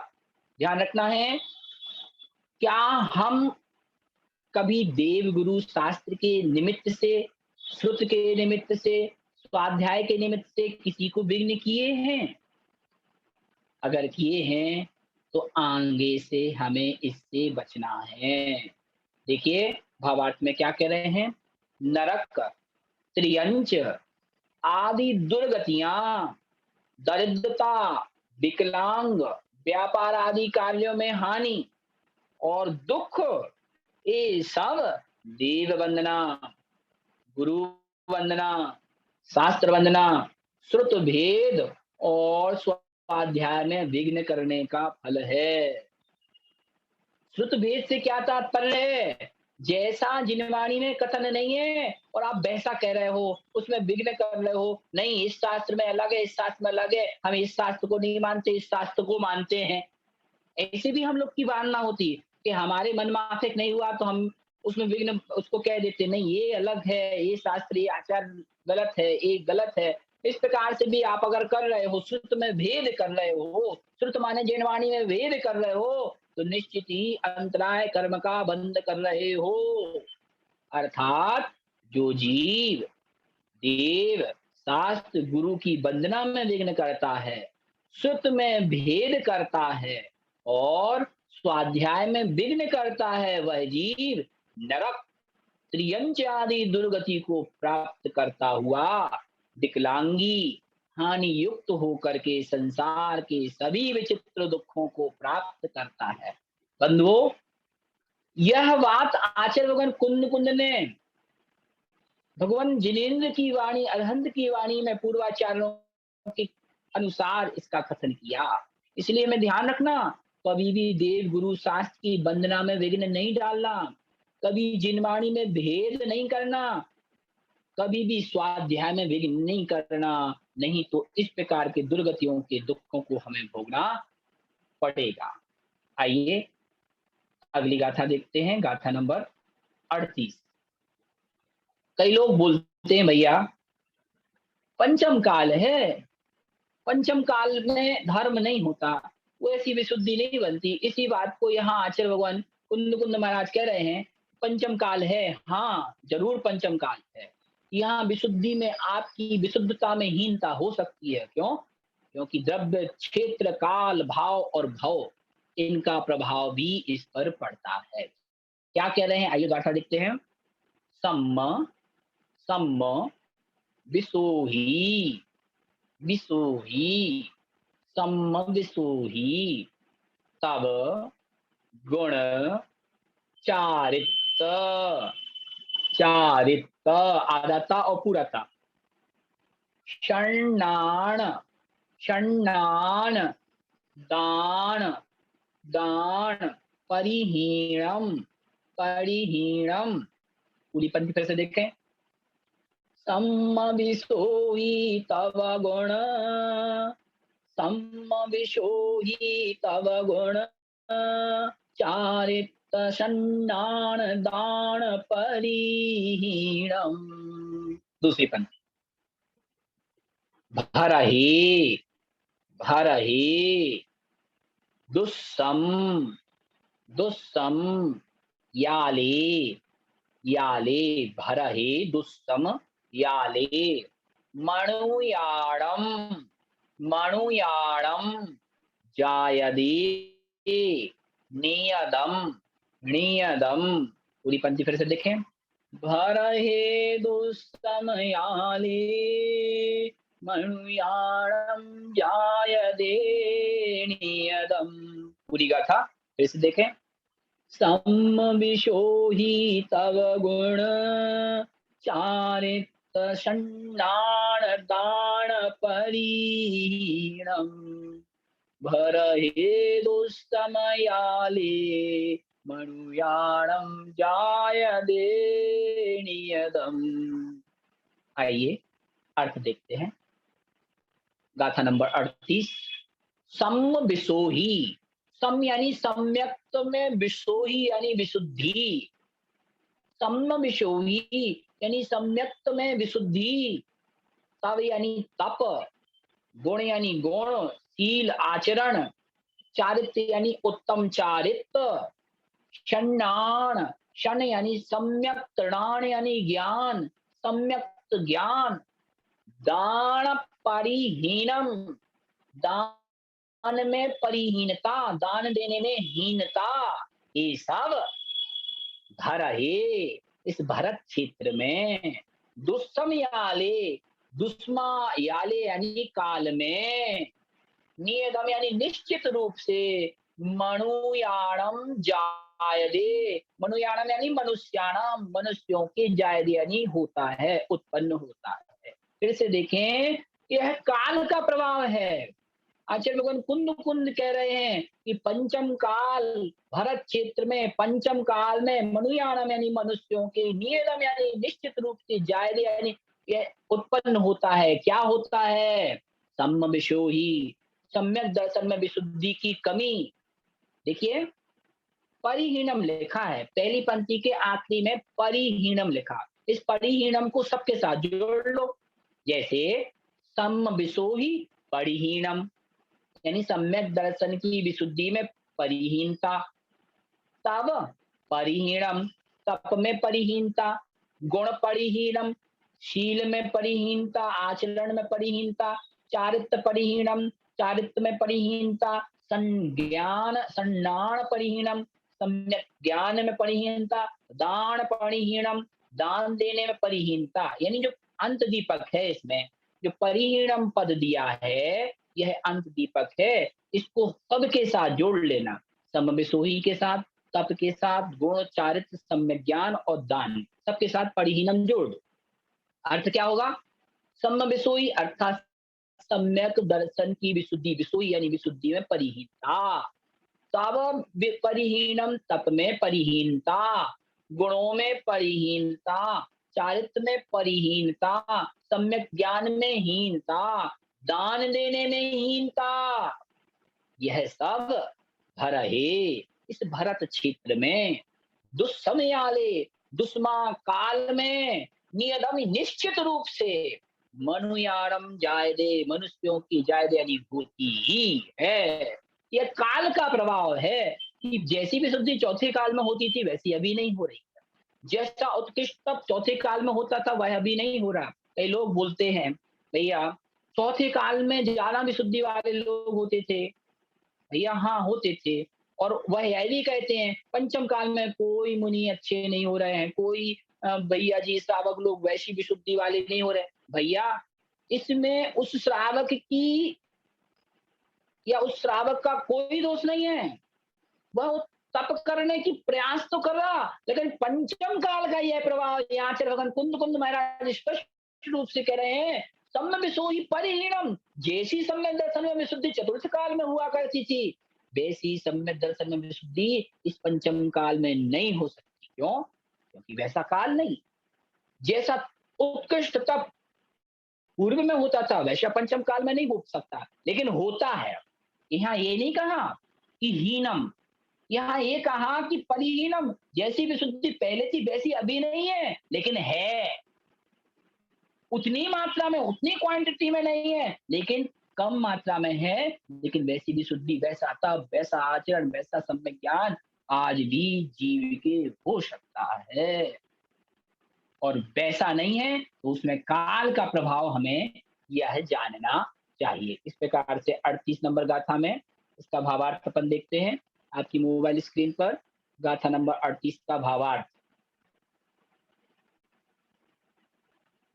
ध्यान रखना है, क्या हम कभी देव गुरु शास्त्र के निमित्त से, श्रुत के निमित्त से, स्वाध्याय के निमित्त से किसी को विघ्न किए हैं? अगर किए हैं तो आगे से हमें इससे बचना है। देखिए भावार्थ में क्या कह रहे हैं? नरक, त्रियंच आदि दुर्गतियां, दरिद्रता, विकलांग, व्यापार आदि कार्यों में हानि और दुख, ये सब देव वंदना, गुरु वंदना, शास्त्र वंदना, श्रुत भेद और स्वाध्याय में विघ्न करने का फल है। श्रुत भेद से क्या तात्पर्य है? जैसा जिनवाणी में कथन नहीं है और आप वैसा कह रहे हो, उसमें विघ्न कर रहे हो, नहीं इस शास्त्र में अलग है, इस शास्त्र में अलग है, हम इस शास्त्र को नहीं मानते, इस शास्त्र को मानते हैं। ऐसे भी हम लोग की धारणा होती है कि हमारे मन माफिक नहीं हुआ तो हम उसमें विघ्न उसको कह देते, नहीं ये अलग है, ये शास्त्र, ये आचार गलत है, ये गलत है। इस प्रकार से भी आप अगर कर रहे हो, श्रुत में भेद कर रहे हो, श्रुत माने जिनवाणी में भेद कर रहे हो, तो निश्चित ही अंतराय कर्म का बंध कर रहे हो। अर्थात जो जीव देव शास्त्र गुरु की वंदना में विघ्न करता है, श्रुत में भेद करता है और स्वाध्याय में विघ्न करता है, वह जीव नरक, त्रियंच आदि दुर्गति को प्राप्त करता हुआ विकलांगी, हानि युक्त होकर के संसार के सभी विचित्र दुखों को प्राप्त करता है। बंधुओं, यह बात आचार्य भगवान कुंद कुंद ने भगवान जिनेन्द्र की वाणी, अरहंत की वाणी में पूर्वाचार्यों के अनुसार इसका कथन किया। इसलिए मैं ध्यान रखना, कभी भी देव गुरु शास्त्र की वंदना में विघ्न नहीं डालना, कभी जिनवाणी में भेद नहीं करना, कभी भी स्वाध्याय में विघ्न नहीं करना, नहीं तो इस प्रकार के दुर्गतियों के दुखों को हमें भोगना पड़ेगा। आइए अगली गाथा देखते हैं, गाथा नंबर 38। कई लोग बोलते हैं भैया पंचम काल है, पंचम काल में धर्म नहीं होता, वो ऐसी विशुद्धि नहीं बनती। इसी बात को यहाँ आचार्य भगवान कुंद कुंद महाराज कह रहे हैं, पंचम काल है, हाँ जरूर पंचम काल है। यहाँ विशुद्धि में आपकी विशुद्धता में हीनता हो सकती है। क्यों? क्योंकि द्रव्य, क्षेत्र, काल, भाव और भव, इनका प्रभाव भी इस पर पड़ता है। क्या कह रहे हैं? आइए गाथा देखते हैं। सम्म सम्म विसोही, विसोही, सम्म विसोही, तब गुण चारित, चारित आदाता और पूराता, षण्णान, षण्णान, दान, दान, परिहीणम, परिहीणम। पूरी पंक्ति फिर से देखें। सम्म विसोही तव गुण, सम्म विसोही तव गुण, चारित षण्णान दान परिहीणम। दूसरी पंक्ति। भरहि, भरहि, दुस्सम, दुस्सम, याले, याले, भरहि दुस्सम याले, मणुयाणम, मणुयाणम, जायदे, नियदम, नियदम। पूरी पंक्ति फिर से देखें। भरहे दुस्सम याले, मनुयाणं जायते नियतम्। पूरी गाथा फिर से देखें। सम्मविशो हि तव गुण चारित्र षण्णान दान परिहीणम् भरहे दुस्तमयाले मनुयाणं जायते नियतम्। आइए अर्थ देखते हैं। गाथा नंबर 38। सम विशोही, सम यानी सम्यक्त में, विशोही यानी विशुद्धि। सम विशोही यानी सम्यक्त में विशुद्धि। तव यानी तप, गुण यानी गुण, शील आचरण, चारित्र यानी उत्तम चारित्र, षण्णान, षण यानी सम्यक, तृणान यानी ज्ञान, सम्यक ज्ञान, दान परिहीनम, दान में परिहीनता, दान देने में हीनता, ये सब धरहे, इस भरत क्षेत्र में, दुस्समयाले, दुस्मा याले यानी काल में, नियतम यानी निश्चित रूप से, मनुयाणम जायदे, मनुयाणम यानी मनुष्याणाम, मनुष्यों के जायदे यानी होता है, उत्पन्न होता है। फिर से देखें, यह काल का प्रभाव है। आचार्य भगवान कुंद कुंद कह रहे हैं कि पंचम काल, भरत क्षेत्र में पंचम काल में, मनुयाणम यानी मनुष्यों के, नियतम यानी निश्चित रूप से, जायदे यानी यह उत्पन्न होता है। क्या होता है? सम्म विशोही, सम्यक दर्शन में विशुद्धि की कमी। देखिए परिहीनम लिखा है, पहली पंक्ति के आखिरी में परिहीनम लिखा। इस परिहीनम को सबके साथ जोड़ लो। जैसे सम्म विशोही परिहीनम यानी सम्यक दर्शन की विशुद्धि में परिहीनता, तव परिहीनम, तप में परिहीनता, गुण परिहीनम, शील में परिहीनता, आचरण में परिहीनता, चारित्र परिहीनम, चारित्र में परिहीनता, संज्ञान सन्नान परिहीनम, सम्यक ज्ञान में परिहीनता, दान परिहीनम, दान देने में परिहीनता। यानी जो अंत दीपक है, इसमें जो परिहीनम पद दिया है, यह अंत दीपक है। इसको सबके साथ जोड़ लेना, समविशोही के साथ, तप के साथ, गुण, चारित्र, सम्यक ज्ञान और दान, सबके साथ परिहीनम जोड़। अर्थ क्या होगा? समविशोही अर्थात सम्यक दर्शन की विशुद्धि, विशोही यानी विशुद्धि में परिहीनता, तव परिहीनम, तप में परिहीनता, गुणों में परिहीनता, चारित्र में परिहीनता, सम्यक ज्ञान में हीनता, दान देने में हीनता, यह सब भरहे, इस भरत क्षेत्र में, दुस्समयाले, दुस्मा काल में, नियतम निश्चित रूप से, मनुयाणम जायदे, मनुष्यों की जायदे यानी होती ही है। यह काल का प्रभाव है कि जैसी भी शुद्धि चौथे काल में होती थी वैसी अभी नहीं हो रही। जैसा उत्कृष्ट तप चौथे काल में होता था वह अभी नहीं हो रहा। कई लोग बोलते हैं भैया चौथे काल में ज्यादा विशुद्धि वाले लोग होते थे। भैया हाँ होते थे, और वह यह भी कहते हैं पंचम काल में कोई मुनि अच्छे नहीं हो रहे हैं, कोई भैया जी श्रावक लोग वैसी विशुद्धि वाले नहीं हो रहे। भैया इसमें उस श्रावक की या उस श्रावक का कोई दोष नहीं है, वह तप करने की प्रयास तो कर रहा, लेकिन पंचम काल का यह प्रभाव यहाँ से भगवान कुंद कुंद महाराज स्पष्ट रूप से कह रहे हैं। सम्य विशोही परिहीनम, जैसी सम्य दर्शन में विशुद्धि चतुर्थ काल में हुआ करती थी, वैसी सम्य दर्शन में विशुद्धि इस पंचम काल में नहीं हो सकती। क्यों? क्योंकि वैसा काल नहीं। जैसा उत्कृष्ट तप पूर्व में होता था वैसा पंचम काल में नहीं हो सकता, लेकिन होता है। यहाँ ये नहीं कहा कि हीनम, यहाँ ये कहा कि परिहीनम, जैसी विशुद्धि पहले थी वैसी अभी नहीं है, लेकिन है। उतनी मात्रा में, उतनी क्वांटिटी में नहीं है, लेकिन कम मात्रा में है। लेकिन वैसी विशुद्धि, वैसा तप, वैसा आचरण, वैसा सम्यक ज्ञान आज भी जीव के हो सकता है। और वैसा नहीं है तो उसमें काल का प्रभाव हमें यह जानना चाहिए। इस प्रकार से 38 नंबर गाथा में इसका भावार्थ अपन देखते हैं आपकी मोबाइल स्क्रीन पर। गाथा नंबर 38 का भावार्थ।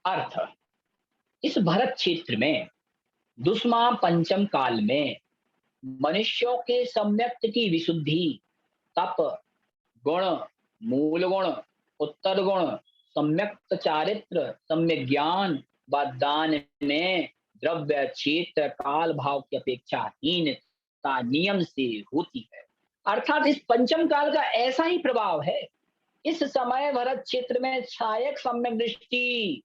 अर्थ, इस भरत क्षेत्र में दुष्मा पंचम काल में मनुष्यों के सम्यक की विशुद्धि, तप, गुण, मूल गुण, उत्तर गुण, सम्यक चारित्र, सम्यक ज्ञान व दान में द्रव्य क्षेत्र काल भाव की अपेक्षा हीनता नियम से होती है। अर्थात इस पंचम काल का ऐसा ही प्रभाव है। इस समय भरत क्षेत्र में छायक सम्यक दृष्टि,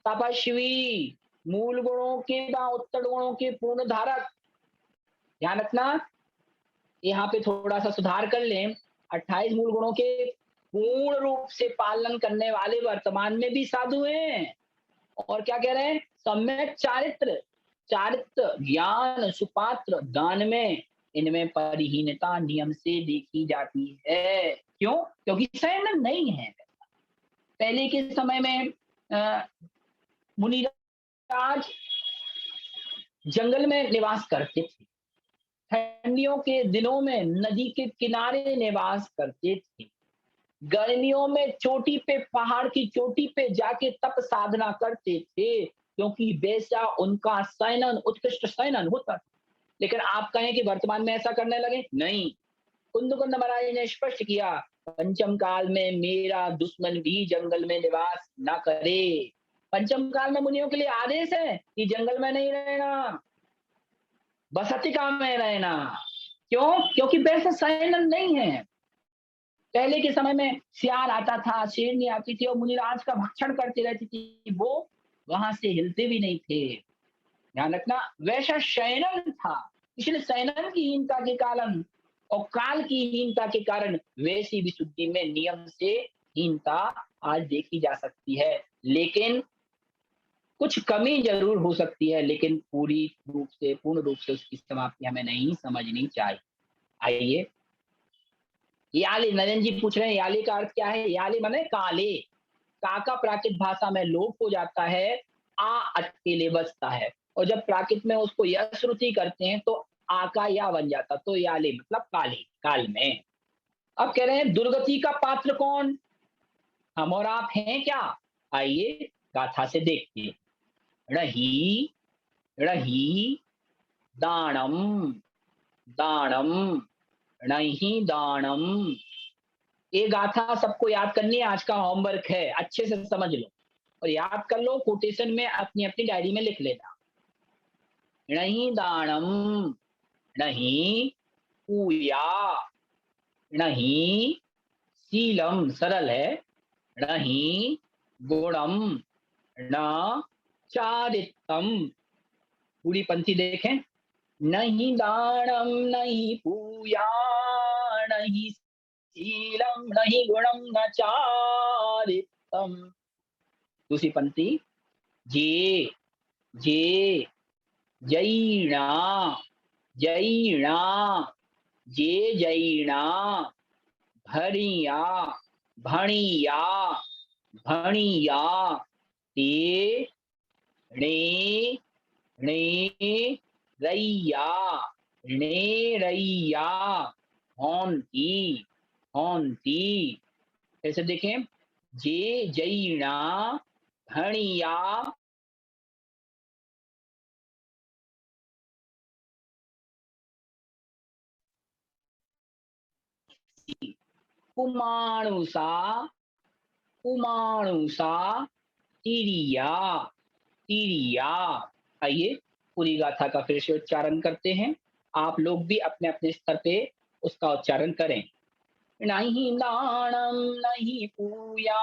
तपस्वी, मूल गुणों के व उत्तर गुणों के पूर्ण धारक, ध्यान रखना, यहाँ पे थोड़ा सा सुधार कर लें। 28 मूल गुणों के पूर्ण रूप से पालन करने वाले वर्तमान में भी साधु हैं। और क्या कह रहे हैं? सम्यक चारित्र, चारित्र, ज्ञान, सुपात्र, दान में इनमें परिहीनता नियम से देखी जाती है। क्यों? क्योंकि संयम नहीं है। पहले के समय में मुनिराज जंगल में निवास करते थे। ठंडियों के दिनों में नदी के किनारे निवास करते थे। गर्मियों में चोटी पे, पहाड़ की चोटी पे जाके तप साधना करते थे, क्योंकि वैसा उनका शयनन उत्कृष्ट शयनन होता था। लेकिन आप कहें कि वर्तमान में ऐसा करने लगे? नहीं। कुंदकुंड महाराज ने स्पष्ट किया, पंचम काल में मेरा दुश्मन भी जंगल में निवास न करे। पंचम काल में मुनियों के लिए आदेश है कि जंगल में नहीं रहना, बसतिका में रहना। क्यों? क्योंकि वैसा शयनन नहीं है। पहले के समय में सियार आता था, शेरनी आती थी और मुनिराज का भक्षण करती रहती थी, वो वहां से हिलते भी नहीं थे। ध्यान रखना, वैसा शयनन था। इसलिए शयनन की हीनता के कारण और काल की हीनता के कारण वैसी विशुद्धि में नियम से हीनता आज देखी जा सकती है। लेकिन कुछ कमी जरूर हो सकती है, लेकिन पूर्ण रूप से उसकी समाप्ति हमें नहीं समझनी चाहिए। आइए, याली, नरेंद्र जी पूछ रहे हैं याली का अर्थ क्या है? याली माने काले। का का प्राकृत भाषा में लोप हो जाता है, आ अकेले बचता है, और जब प्राकृत में उसको यश्रुति करते हैं तो आ का या बन जाता, तो याली मतलब काले, काल में। अब कह रहे हैं दुर्गति का पात्र कौन? हम और आप हैं क्या? आइए गाथा से देखते हैं। रही रही दानम, दानम, नहीं दानम। ये गाथा सबको याद करनी है, आज का होमवर्क है, अच्छे से समझ लो और याद कर लो, कोटेशन में अपनी अपनी डायरी में लिख लेना। नहीं दानम, नहीं पूया, नहीं शीलम, सरल है, नहीं गुणम, न चारित्रम। पूरी पंक्ति देखें, नहीं दानम, नहीं पूया, नहीं शीलम, नहीं गुणम, न चारित्रम। दूसरी पंक्ति, जे जे जैणा, जैणा, जे जैणा, भरिया, भणिया, भणिया, ते णे णे रैया, णे रैया, होंती होंती। ऐसे देखें, जे जैणा, भणिया, कुमाणुसा, कुमाणुसा, तिरिया, तिरिया। आइए पूरी गाथा का फिर से उच्चारण करते हैं। आप लोग भी अपने अपने स्तर पे उसका उच्चारण करें। नहीं दानम, नहीं पूया,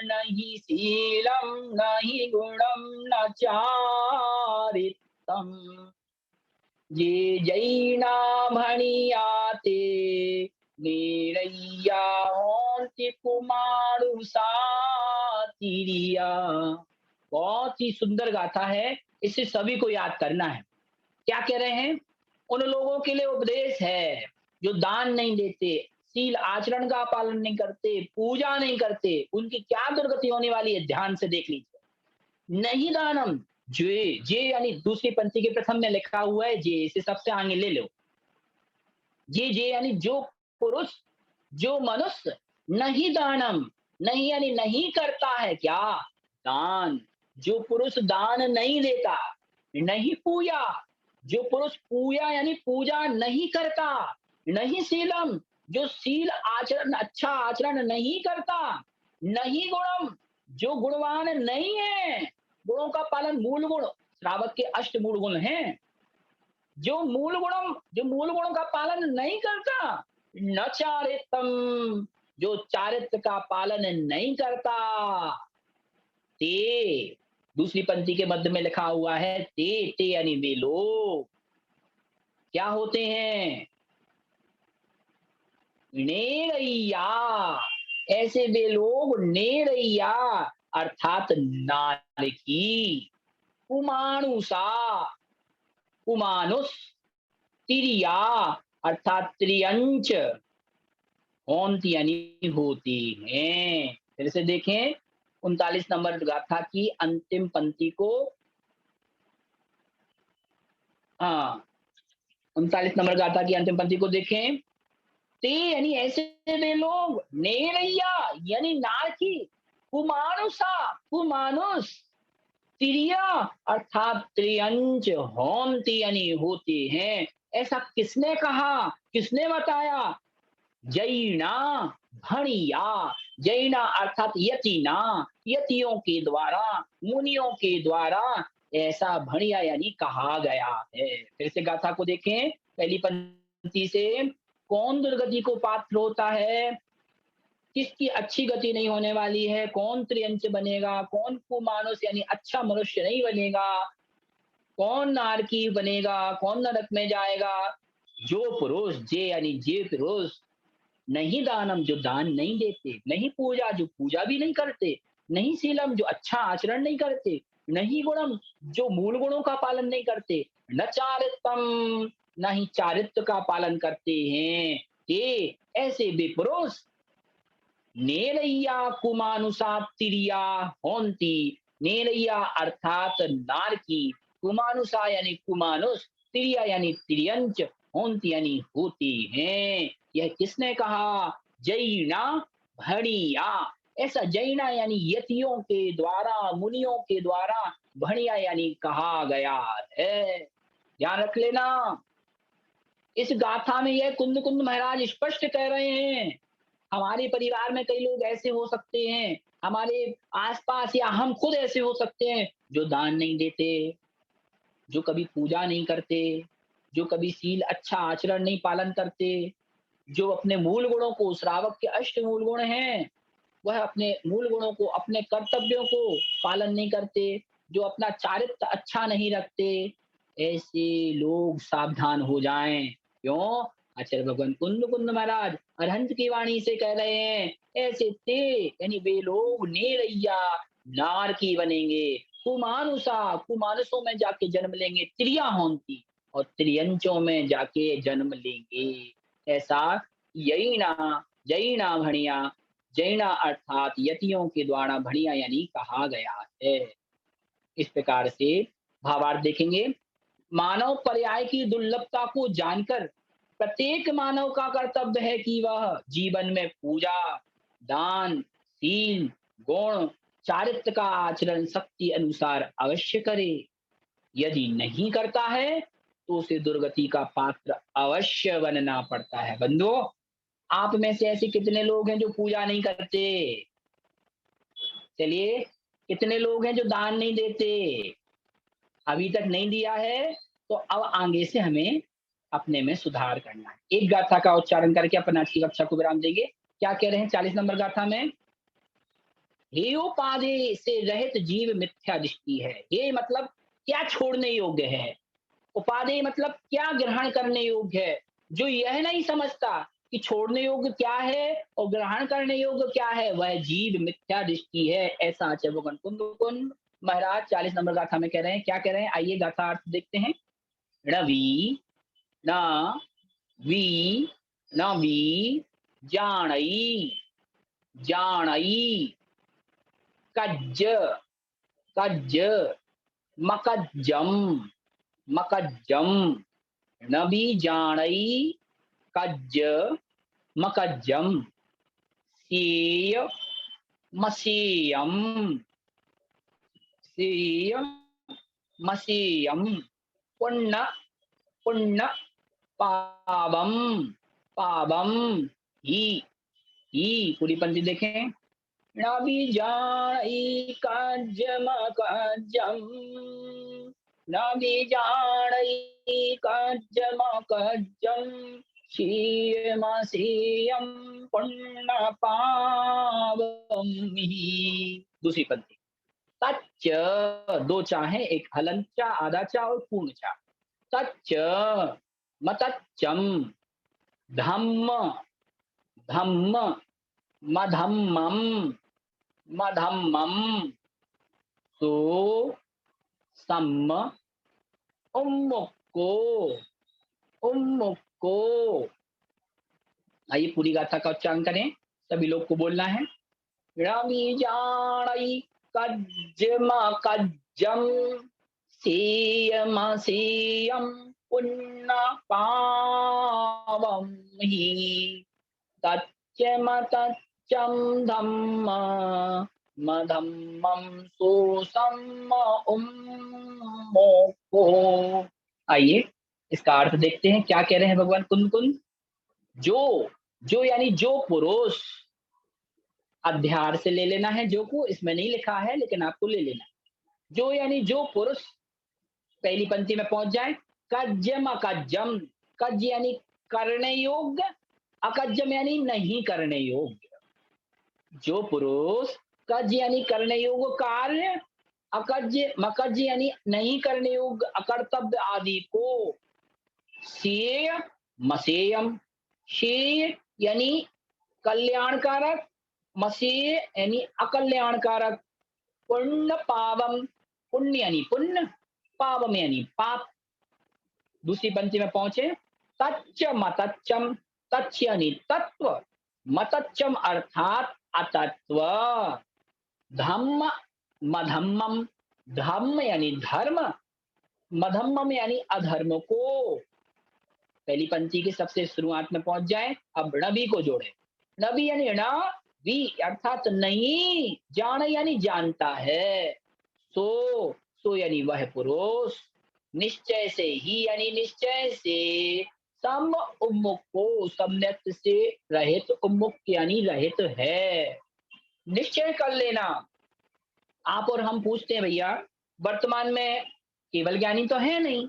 नहीं शीलम, नहीं गुणम, न चारित्रम, ये जैना भणियाते निरैया होंति कुमारू सातिरिया। बहुत ही सुंदर गाथा है, इसे सभी को याद करना है। क्या कह रहे हैं? उन लोगों के लिए उपदेश है जो दान नहीं देते, शील आचरण का पालन नहीं करते, पूजा नहीं करते, उनकी क्या दुर्गति होने वाली है, ध्यान से देख लीजिए। नहीं दानम, जे यानी दूसरी पंक्ति के प्रथम में लिखा हुआ है जे, इसे सबसे आगे ले लो। जे यानी जो पुरुष, जो मनुष्य नहीं दानम, नहीं यानी नहीं करता है क्या? दान। जो पुरुष दान नहीं देता, नहीं पूजा, जो पुरुष पूजा यानी पूजा नहीं करता, नहीं शीलम, जो शील आचरण अच्छा आचरण नहीं करता, नहीं गुणम, जो गुणवान नहीं है, गुणों का पालन मूल गुण, श्रावक के अष्ट मूल गुण हैं, जो मूल गुणों का पालन नहीं करता, न चारित्रम, जो चारित्र का पालन नहीं करता, ते, दूसरी पंक्ति के मध्य में लिखा हुआ है ते, ते यानी वे लोग क्या होते हैं, नेरैया, ऐसे वे लोग नेरैया अर्थात नारकी, कुमानुषा, कुमानुष, तिरिया अर्थात त्रियंच, होंती यानी होती हैं। फिर से देखें 39 नंबर गाथा की अंतिम पंक्ति को, हाँ 39 नंबर गाथा की अंतिम पंक्ति को देखें। ते यानी ऐसे वे लोग, नेरैया यानी नारकी, कुमानुषा कुमानुष, तिरिया अर्थात त्रियंच, होंती यानी होते हैं। ऐसा किसने कहा, किसने बताया, जैना भणिया, जैना अर्थात यतीना, यतियों के द्वारा, मुनियों के द्वारा ऐसा भणिया यानी कहा गया है। फिर से गाथा को देखें पहली पंक्ति से, कौन दुर्गति को पात्र होता है, किसकी अच्छी गति नहीं होने वाली है, कौन त्रियंच बनेगा, कौन कुमानुष यानी अच्छा मनुष्य नहीं बनेगा, कौन नारकी बनेगा, कौन नरक में जाएगा, जो पुरुष, जे यानी जे पुरुष, नहीं दानम जो दान नहीं देते, नहीं पूजा जो पूजा भी नहीं करते, नहीं शीलम जो अच्छा आचरण नहीं करते, नहीं गुणम जो मूल गुणों का पालन नहीं करते, न चारित्रम नहीं चारित्र का पालन करते हैं, ये ऐसे बेपुरुष नेरैया कुमानुषा तिरिया होंती, नेरैया अर्थात नारकी, कुमानुषा यानी कुमानुष, तिरिया यानी तिरियंच, होंती यानी होती हैं। यह किसने कहा, जैना भणिया, ऐसा जैना यानी यतियों के द्वारा, मुनियों के द्वारा, भणिया यानी कहा गया है। ध्यान रख लेना, इस गाथा में यह कुंद कुंद महाराज स्पष्ट कह रहे हैं, हमारे परिवार में कई लोग ऐसे हो सकते हैं, हमारे आसपास या हम खुद ऐसे हो सकते हैं जो दान नहीं देते, जो कभी पूजा नहीं करते, जो कभी शील अच्छा आचरण नहीं पालन करते, जो अपने मूल गुणों को, श्रावक के अष्ट मूल गुण हैं, वह अपने मूल गुणों को, अपने कर्तव्यों को पालन नहीं करते, जो अपना चारित्र अच्छा नहीं रखते, ऐसे लोग सावधान हो जाएं। क्यों, आचार्य भगवान कुंद कुंद महाराज अरहंत की वाणी से कह रहे हैं, ऐसे ते यानी वे लोग नेरैया नार की बनेंगे, कुमानुषा कुमानुषों में जाके जन्म लेंगे, त्रिया होंती और त्रियंचों में जाके जन्म लेंगे। ऐसा यैना, जैना भणिया, जैना अर्थात यतियों के द्वारा भणिया यानी कहा गया है। इस प्रकार से भावार्थ देखेंगे, मानव पर्याय की दुर्लभता को जानकर प्रत्येक मानव का कर्तव्य है कि वह जीवन में पूजा, दान, शील, गुण, चारित्र का आचरण शक्ति अनुसार अवश्य करे। यदि नहीं करता है तो उसे दुर्गति का पात्र अवश्य बनना पड़ता है। बंधुओं, आप में से ऐसे कितने लोग हैं जो पूजा नहीं करते? चलिए, कितने लोग हैं जो दान नहीं देते? अभी तक नहीं दिया है तो अब आगे से हमें अपने में सुधार करना है। एक गाथा का उच्चारण करके अपन आज की कक्षा को विराम देंगे। क्या कह रहे हैं 40 नंबर गाथा में? हेयोपाधि से रहित जीव मिथ्या दृष्टि है। ये मतलब क्या छोड़ने योग्य है, उपाधि मतलब क्या ग्रहण करने योग्य है। जो यह नहीं समझता कि छोड़ने योग्य क्या है और ग्रहण करने योग्य क्या है, वह जीव मिथ्या दृष्टि है। ऐसा आचार्य भगवान कुंद कुंद महाराज 40 नंबर गाथा में कह रहे हैं। क्या कह रहे हैं, आइए गाथा अर्थ देखते हैं। णवी न वी न वी जानई, जानई कज्ज, कज्ज मकज्जम, मकज्जम न भी जानई कज्ज मकज्जम, सेय मसेयम, सीयम मसीयम, पुण्य पुण्य, पावम पावम, ही पूरी पंक्ति देखें। नबीजाई काजम काजम, नबीजाई काजम काजम, सीयम सीयम पुण्य पावम ही। दूसरी पंक्ति। तच्च, दो चा है, एक हलंत चा, आधा चा और पूर्ण चा। तच्च मतच्चम, धम्म धम्म, मधम्मम मधम्मम, सो सम्म, उम्मुक्को उम्मुक्को। आइए पूरी गाथा का उच्चारण करें, सभी लोग को बोलना है। रवि जाणई कज्जम कज्जम, सीयम सीयम पुण्य पावम ही। तच्चम तच्चम धम्म मधम्मम, सोसम उम्मोको। आइए इसका अर्थ देखते हैं, क्या कह रहे हैं भगवान कुंद कुंद। जो यानी जो पुरुष, अध्यार से ले लेना है, जो को इसमें नहीं लिखा है लेकिन आपको ले लेना है। जो यानी जो पुरुष पहली पंक्ति में पहुंच जाए। कज्जम अकज्जम, कज्ज यानी करने योग्य, अकज्जम यानी नहीं करने योग्य। जो पुरुष कज्ज यानी करने योग्य कार्य, अकज्ज मकज्ज यानी नहीं करने योग्य अकर्तव्य आदि को, सेय मसेयम, शेय यानी कल्याणकारक, मसीह यानी अकल्याणकारक, पुण्य पावम, पुण्य यानी पुण्य, पावम यानी पाप। दूसरी पंक्ति में पहुंचे। तच्च मतच्चम, तच्च यानी तत्व, मतच्चम अर्थात अतत्व, धम्म मधम्मम, धम्म यानी धर्म, मधम्मम यानी अधर्म को। पहली पंक्ति की सबसे शुरुआत में पहुंच जाए। अब नबी को जोड़े। नबी यानी न भी अर्थात नहीं, जान यानी जानता है, सो यानी वह पुरुष, निश्चय से ही यानी निश्चय से, सम उन्मुख को, सम्यक से रहित, उन्मुख यानी रहित है। निश्चय कर लेना। आप और हम पूछते हैं भैया, वर्तमान में केवल ज्ञानी तो है नहीं,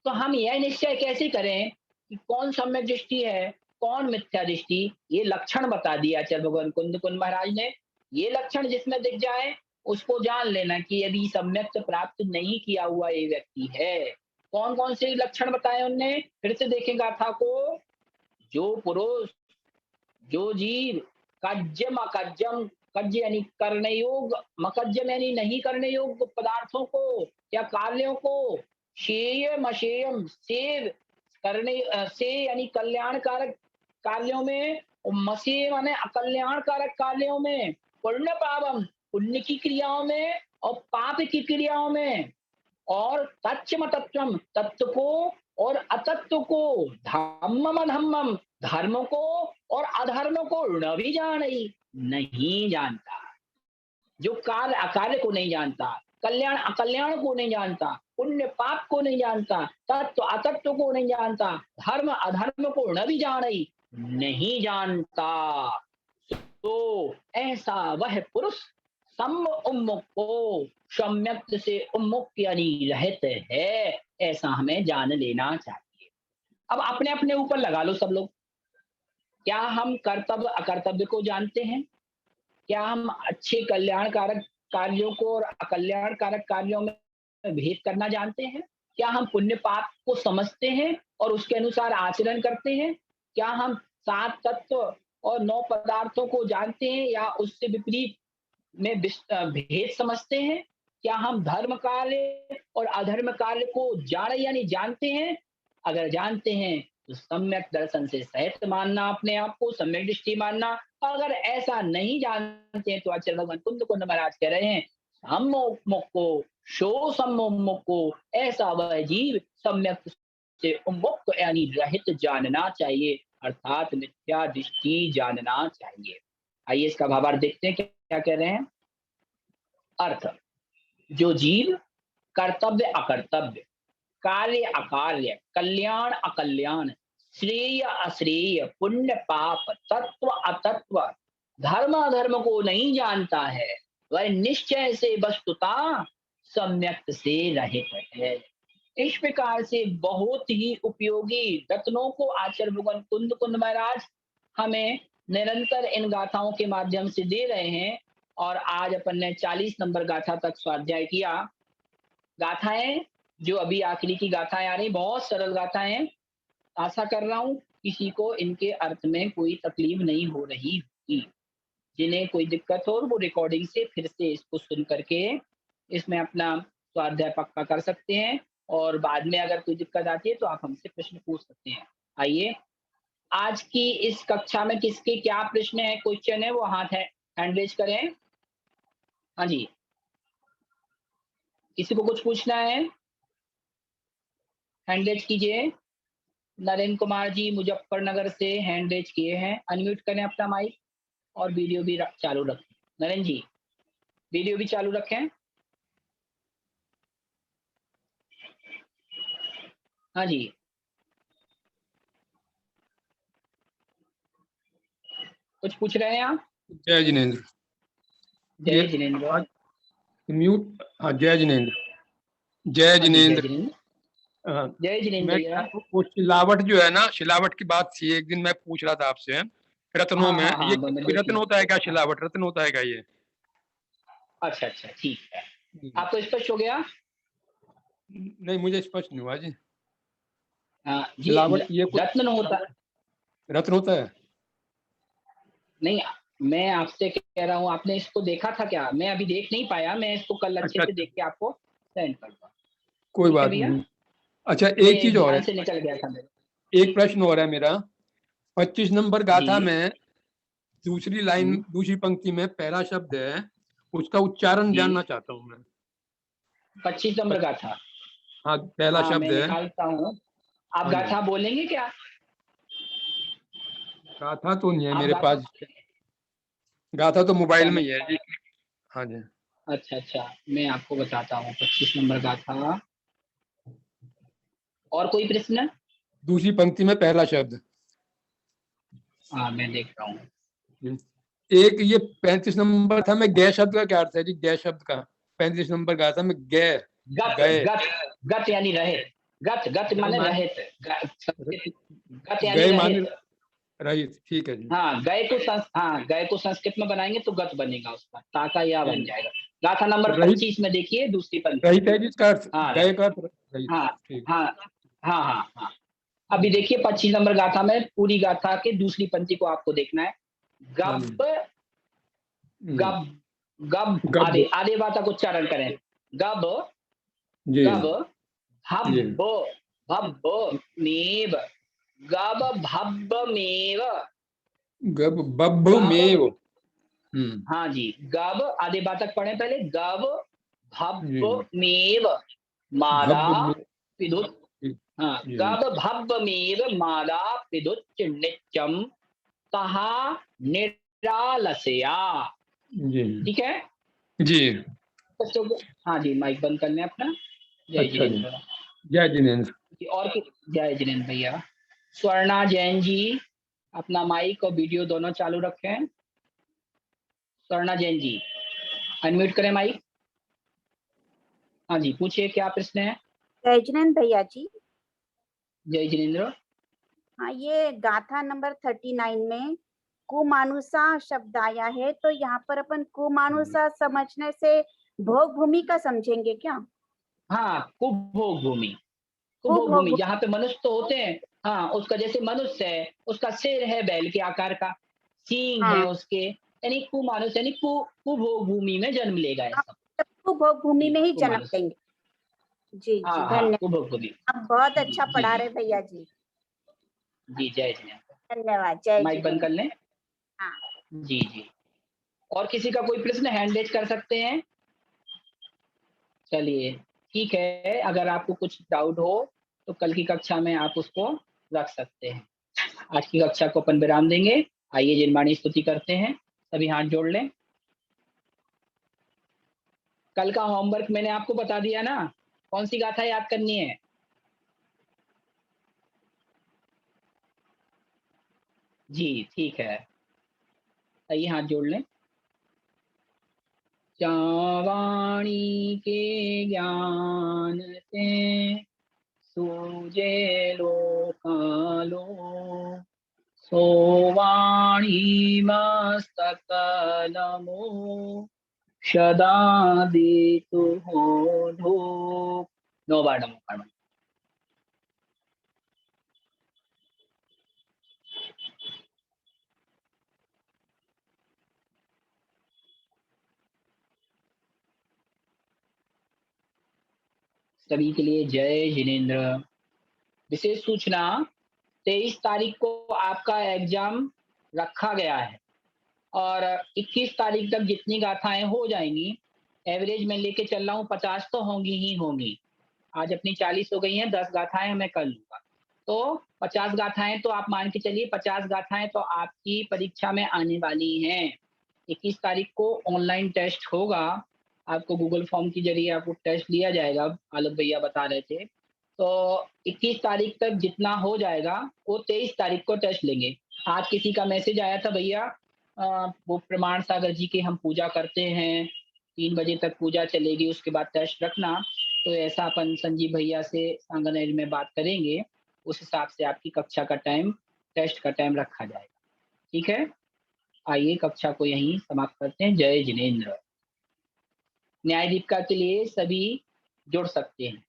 तो हम यह निश्चय कैसे करें कि कौन सम्यक दृष्टि है, कौन मिथ्या दृष्टि। ये लक्षण बता दिया चल भगवान कुंद कुंद महाराज ने। ये लक्षण जिसमें दिख जाए उसको जान लेना कि यदि सम्यक प्राप्त नहीं किया हुआ ये व्यक्ति है। कौन कौन से लक्षण बताए उनने, फिर से देखें गाथा को। जो पुरुष, जो जीव, कज्जम अकज्जम, कज्ज यानी करने योग्य, मकज्जम यानी नहीं करने योग्य पदार्थों को या कार्यों को, शेय मशेयम, सेव करने से यानी कल्याणकारक कार्यों में, और मसीह माने अकल्याणकारक कार्यों में, पुण्य पावम पुण्य की क्रियाओं में और पाप की क्रियाओं में, और तच्चम तत्वम तत्व को और अतत्व को, धम्मम धम्मम धर्म को और अधर्म को न भी जानी, नहीं जानता। जो कार्य अकार्य को नहीं जानता, कल्याण अकल्याण को नहीं जानता, पुण्य पाप को नहीं जानता, तत्व अतत्व को नहीं जानता, धर्म अधर्म को न भी जानी, नहीं जानता, तो ऐसा वह पुरुष सम उन्मुख को, सम्यक से उन्मुख यानी रहित है, ऐसा हमें जान लेना चाहिए। अब अपने अपने ऊपर लगा लो सब लोग। क्या हम कर्तव्य अकर्तव्य को जानते हैं? क्या हम अच्छे कल्याणकारक कार्यों को और अकल्याणकारक कार्यों में भेद करना जानते हैं? क्या हम पुण्य पाप को समझते हैं और उसके अनुसार आचरण करते हैं? क्या हम 7 तत्व और 9 पदार्थों को जानते हैं या उससे विपरीत में भेद समझते हैं? क्या हम धर्म कार्य और अधर्म कार्य को जाने यानी जानते हैं? अगर जानते हैं तो सम्यक दर्शन से सहित मानना, अपने आप को सम्यक दृष्टि मानना। अगर ऐसा नहीं जानते हैं तो आचार्य भगवान कुंद कुंद महाराज कह रहे हैं, सम्मुख को, शो सम्मुख को, ऐसा वह जीव सम्यक से उन्मुख यानी रहित जानना चाहिए, अर्थात मिथ्या दृष्टि जानना चाहिए। आइए इसका भावार्थ देखते हैं क्या कह रहे हैं। अर्थ, जो जीव, कर्तव्य अकर्तव्य, कार्य अकार्य, कल्याण अकल्याण, श्रेय अश्रेय, पुण्य पाप, तत्व अतत्व, धर्म अधर्म को नहीं जानता है, वह निश्चय से वस्तुतः सम्यक से रहित है। इस प्रकार से बहुत ही उपयोगी रत्नों को आचार्य भगवान कुंद कुंद महाराज हमें निरंतर इन गाथाओं के माध्यम से दे रहे हैं। और आज अपन ने 40 नंबर गाथा तक स्वाध्याय किया। गाथाएं जो अभी आखिरी की गाथाएं आ रही, बहुत सरल गाथाएं हैं। आशा कर रहा हूं किसी को इनके अर्थ में कोई तकलीफ नहीं हो रही होगी। जिन्हें कोई दिक्कत हो वो रिकॉर्डिंग से फिर से इसको सुन करके इसमें अपना स्वाध्याय पक्का कर सकते हैं। और बाद में अगर कोई दिक्कत आती है तो आप हमसे प्रश्न पूछ सकते हैं। आइए, आज की इस कक्षा में किसके क्या प्रश्न है, क्वेश्चन है, वो हाथ है हैंड रेज करें। हाँ जी, किसी को कुछ पूछना है हैंड रेज कीजिए। नरेंद्र कुमार जी मुजफ्फरनगर से हैंड रेज किए हैं। अनम्यूट करें अपना माइक और वीडियो भी चालू रखें। नरेंद्र जी, वीडियो भी चालू रखें। हाँ जी, कुछ पूछ रहे हैं आप? जय जिनेंद्र। जय जिनेंद्र। म्यूट। हाँ, जय जिनेंद्र। जय हाँ जी, जय जिनेंद्र। जिनेंद्र। हाँ, जय जिनेंद्र मैं भैया। वो शिलावट जो है ना, शिलावट की बात थी एक दिन मैं पूछ रहा था आपसे रत्नों हाँ में। हाँ हाँ, ये मैं कोई रत्न देखिए। होता है क्या? शिलावट रत्न होता है क्या ये? अच्छा अच्छा, ठीक है। आपको स्पष्ट हो गया? नहीं, मुझे स्पष्ट नहीं हुआ जी। हाँ, शिलावट ये कोई रत्न होता रत्न होता है? नहीं। मैं आपसे कह रहा हूँ, आपने इसको देखा था क्या? मैं अभी देख नहीं पाया, मैं इसको कल अच्छे अच्छा से अच्छा, देख के आपको सेंड करूँगा। कोई ठीक है बात भैया? नहीं। अच्छा, एक ये चीज और ध्यान है, से निकल गया था मेरे। एक प्रश्न और है मेरा। 25 नंबर गाथा जी। में दूसरी लाइन, दूसरी पंक्ति में पहला शब्द है, उसका उच्चारण जी, जानना चाहता हूँ मैं। 25 नंबर गाथा। हाँ, पहला हाँ, मैं शब्द है। निकालता हूँ। आप हाँ जी, गाथा बोलेंगे क्या? गाथा तो नहीं है आप मेरे गाथा? पास। गाथा तो मोबाइल अच्छा में मैं ही है जी। हाँ जी। अच्छा अच्छा, मैं आपको बताता हूँ 25 नंबर गाथा। और कोई प्रश्न? दूसरी पंक्ति में पहला शब्द। हाँ, मैं देख रहा हूँ। एक ये 35 नंबर था में गै शब्द का क्या अर्थ है जी? गै शब्द का 35 नंबर गाथा में गै, गत गए, गत गत यानी रहित। गत गत गए माने मान, रहित। गत यानी गए मान रहित। रहित। ठीक है जी। हाँ, गए को संस्कृत में बनाएंगे तो गत बनेगा, उसका ताका या बन जाएगा। गाथा तो नंबर रहित, 25 में देखिए दूसरी पंक्ति। रहित है जिसका अर्थ, हाँ गए का अर्थ रहित। हाँ ठीक। हाँ हाँ हाँ हाँ। अभी देखिए 25 नंबर गाथा में पूरी गाथा के दूसरी पंक्ति को आपको देखना है। हाँ जी। गब गब गब, गब आधे आधे बात का उच्चारण करें। गब जी गब जी। हब्ब भब्ब मेव, गब भब्ब मेव, गब बब्ब गब। मेव। हाँ जी, गब आधे बातक पढ़े पहले। गब जी। भब्ब मेव मादा भब्ब में। पिदुत। हाँ, जी गब भब्ब मेव मादा पिदुच्च नित्यम कहा निरालसया। जी ठीक है? जी। बच्चों को हाँ जी, माइक बंद कर लें अपना। जय अच्छा जी, जिनेंद्र। जय जिनेंद्र। और जय जिनेंद्र भैया। स्वर्णा जैन जी, अपना माइक और वीडियो दोनों चालू रखें। स्वर्णा जैन जी, अनम्यूट करें माइक। हाँ जी, पूछिए क्या प्रश्न है? जय जिनेंद्र भैया जी। जय जिनेंद्र। हाँ, ये गाथा नंबर 39 में कुमानुषा शब्द आया है, तो यहाँ पर अपन कुमानुषा समझने से भोग भूमि का समझेंगे क्या? हाँ, कुभोग भूमि। कुभोग भूमि, कुभोग। जहाँ पे मनुष्य तो होते हैं। हाँ, उसका जैसे मनुष्य है, उसका सिर है बैल के आकार का, सींग है हाँ, उसके, यानी कुमानुष यानी कुभोग भूमि में जन्म लेगा आप ऐसा। कुभोग भूमि जी, में ही जन्म कुमानुष। लेंगे। जी जी, हाँ हाँ, धन्यवाद। कुभोग भूमि। आप बहुत जी अच्छा जी पढ़ा जी रहे भैया जी। जी, जय जिनेंद्र। धन्यवाद, जय माइक बंद जिनेंद्र। कर लें। हाँ, जी जी। और किसी का कोई प्रश्न हैंड रेज कर सकते हैं। चलिए, ठीक है, अगर आपको कुछ डाउट हो तो कल की कक्षा में आप उसको रख सकते हैं। आज की कक्षा को अपन विराम देंगे। आइए जिनवाणी स्तुति करते हैं, सभी हाथ जोड़ लें। कल का होमवर्क मैंने आपको बता दिया ना, कौन सी गाथा याद करनी है? जी, ठीक है। आइए हाथ जोड़ लें। चावाणी के ज्ञान से सूझे लोकालो, सोवाणी मस्तक नमो सदा दितु हो धूप। 9 बार नमो पाठ। सभी के लिए जय जिनेन्द्र। विशेष सूचना, 23 तारीख को आपका एग्जाम रखा गया है और 21 तारीख तक जितनी गाथाएं हो जाएंगी, एवरेज में लेके चल रहा हूँ 50 तो होंगी ही होंगी। आज अपनी 40 हो गई हैं, 10 गाथाएं मैं कर लूंगा, तो 50 गाथाएं तो आप मान के चलिए, 50 गाथाएं तो आपकी परीक्षा में आने वाली हैं। 21 तारीख को ऑनलाइन टेस्ट होगा, आपको गूगल फॉर्म के जरिए आपको टेस्ट लिया जाएगा, आलोक भैया बता रहे थे। तो 21 तारीख तक जितना हो जाएगा वो 23 तारीख को टेस्ट लेंगे। आज किसी का मैसेज आया था, भैया वो प्रमाण सागर जी की हम पूजा करते हैं, 3 बजे तक पूजा चलेगी, उसके बाद टेस्ट रखना। तो ऐसा अपन संजीव भैया से सांगनेर में बात करेंगे, उस हिसाब से आपकी कक्षा का टाइम, टेस्ट का टाइम रखा जाएगा। ठीक है, आइए कक्षा को यहीं समाप्त करते हैं। जय जिनेन्द्र। न्याय दीपिका के लिए सभी जुड़ सकते हैं।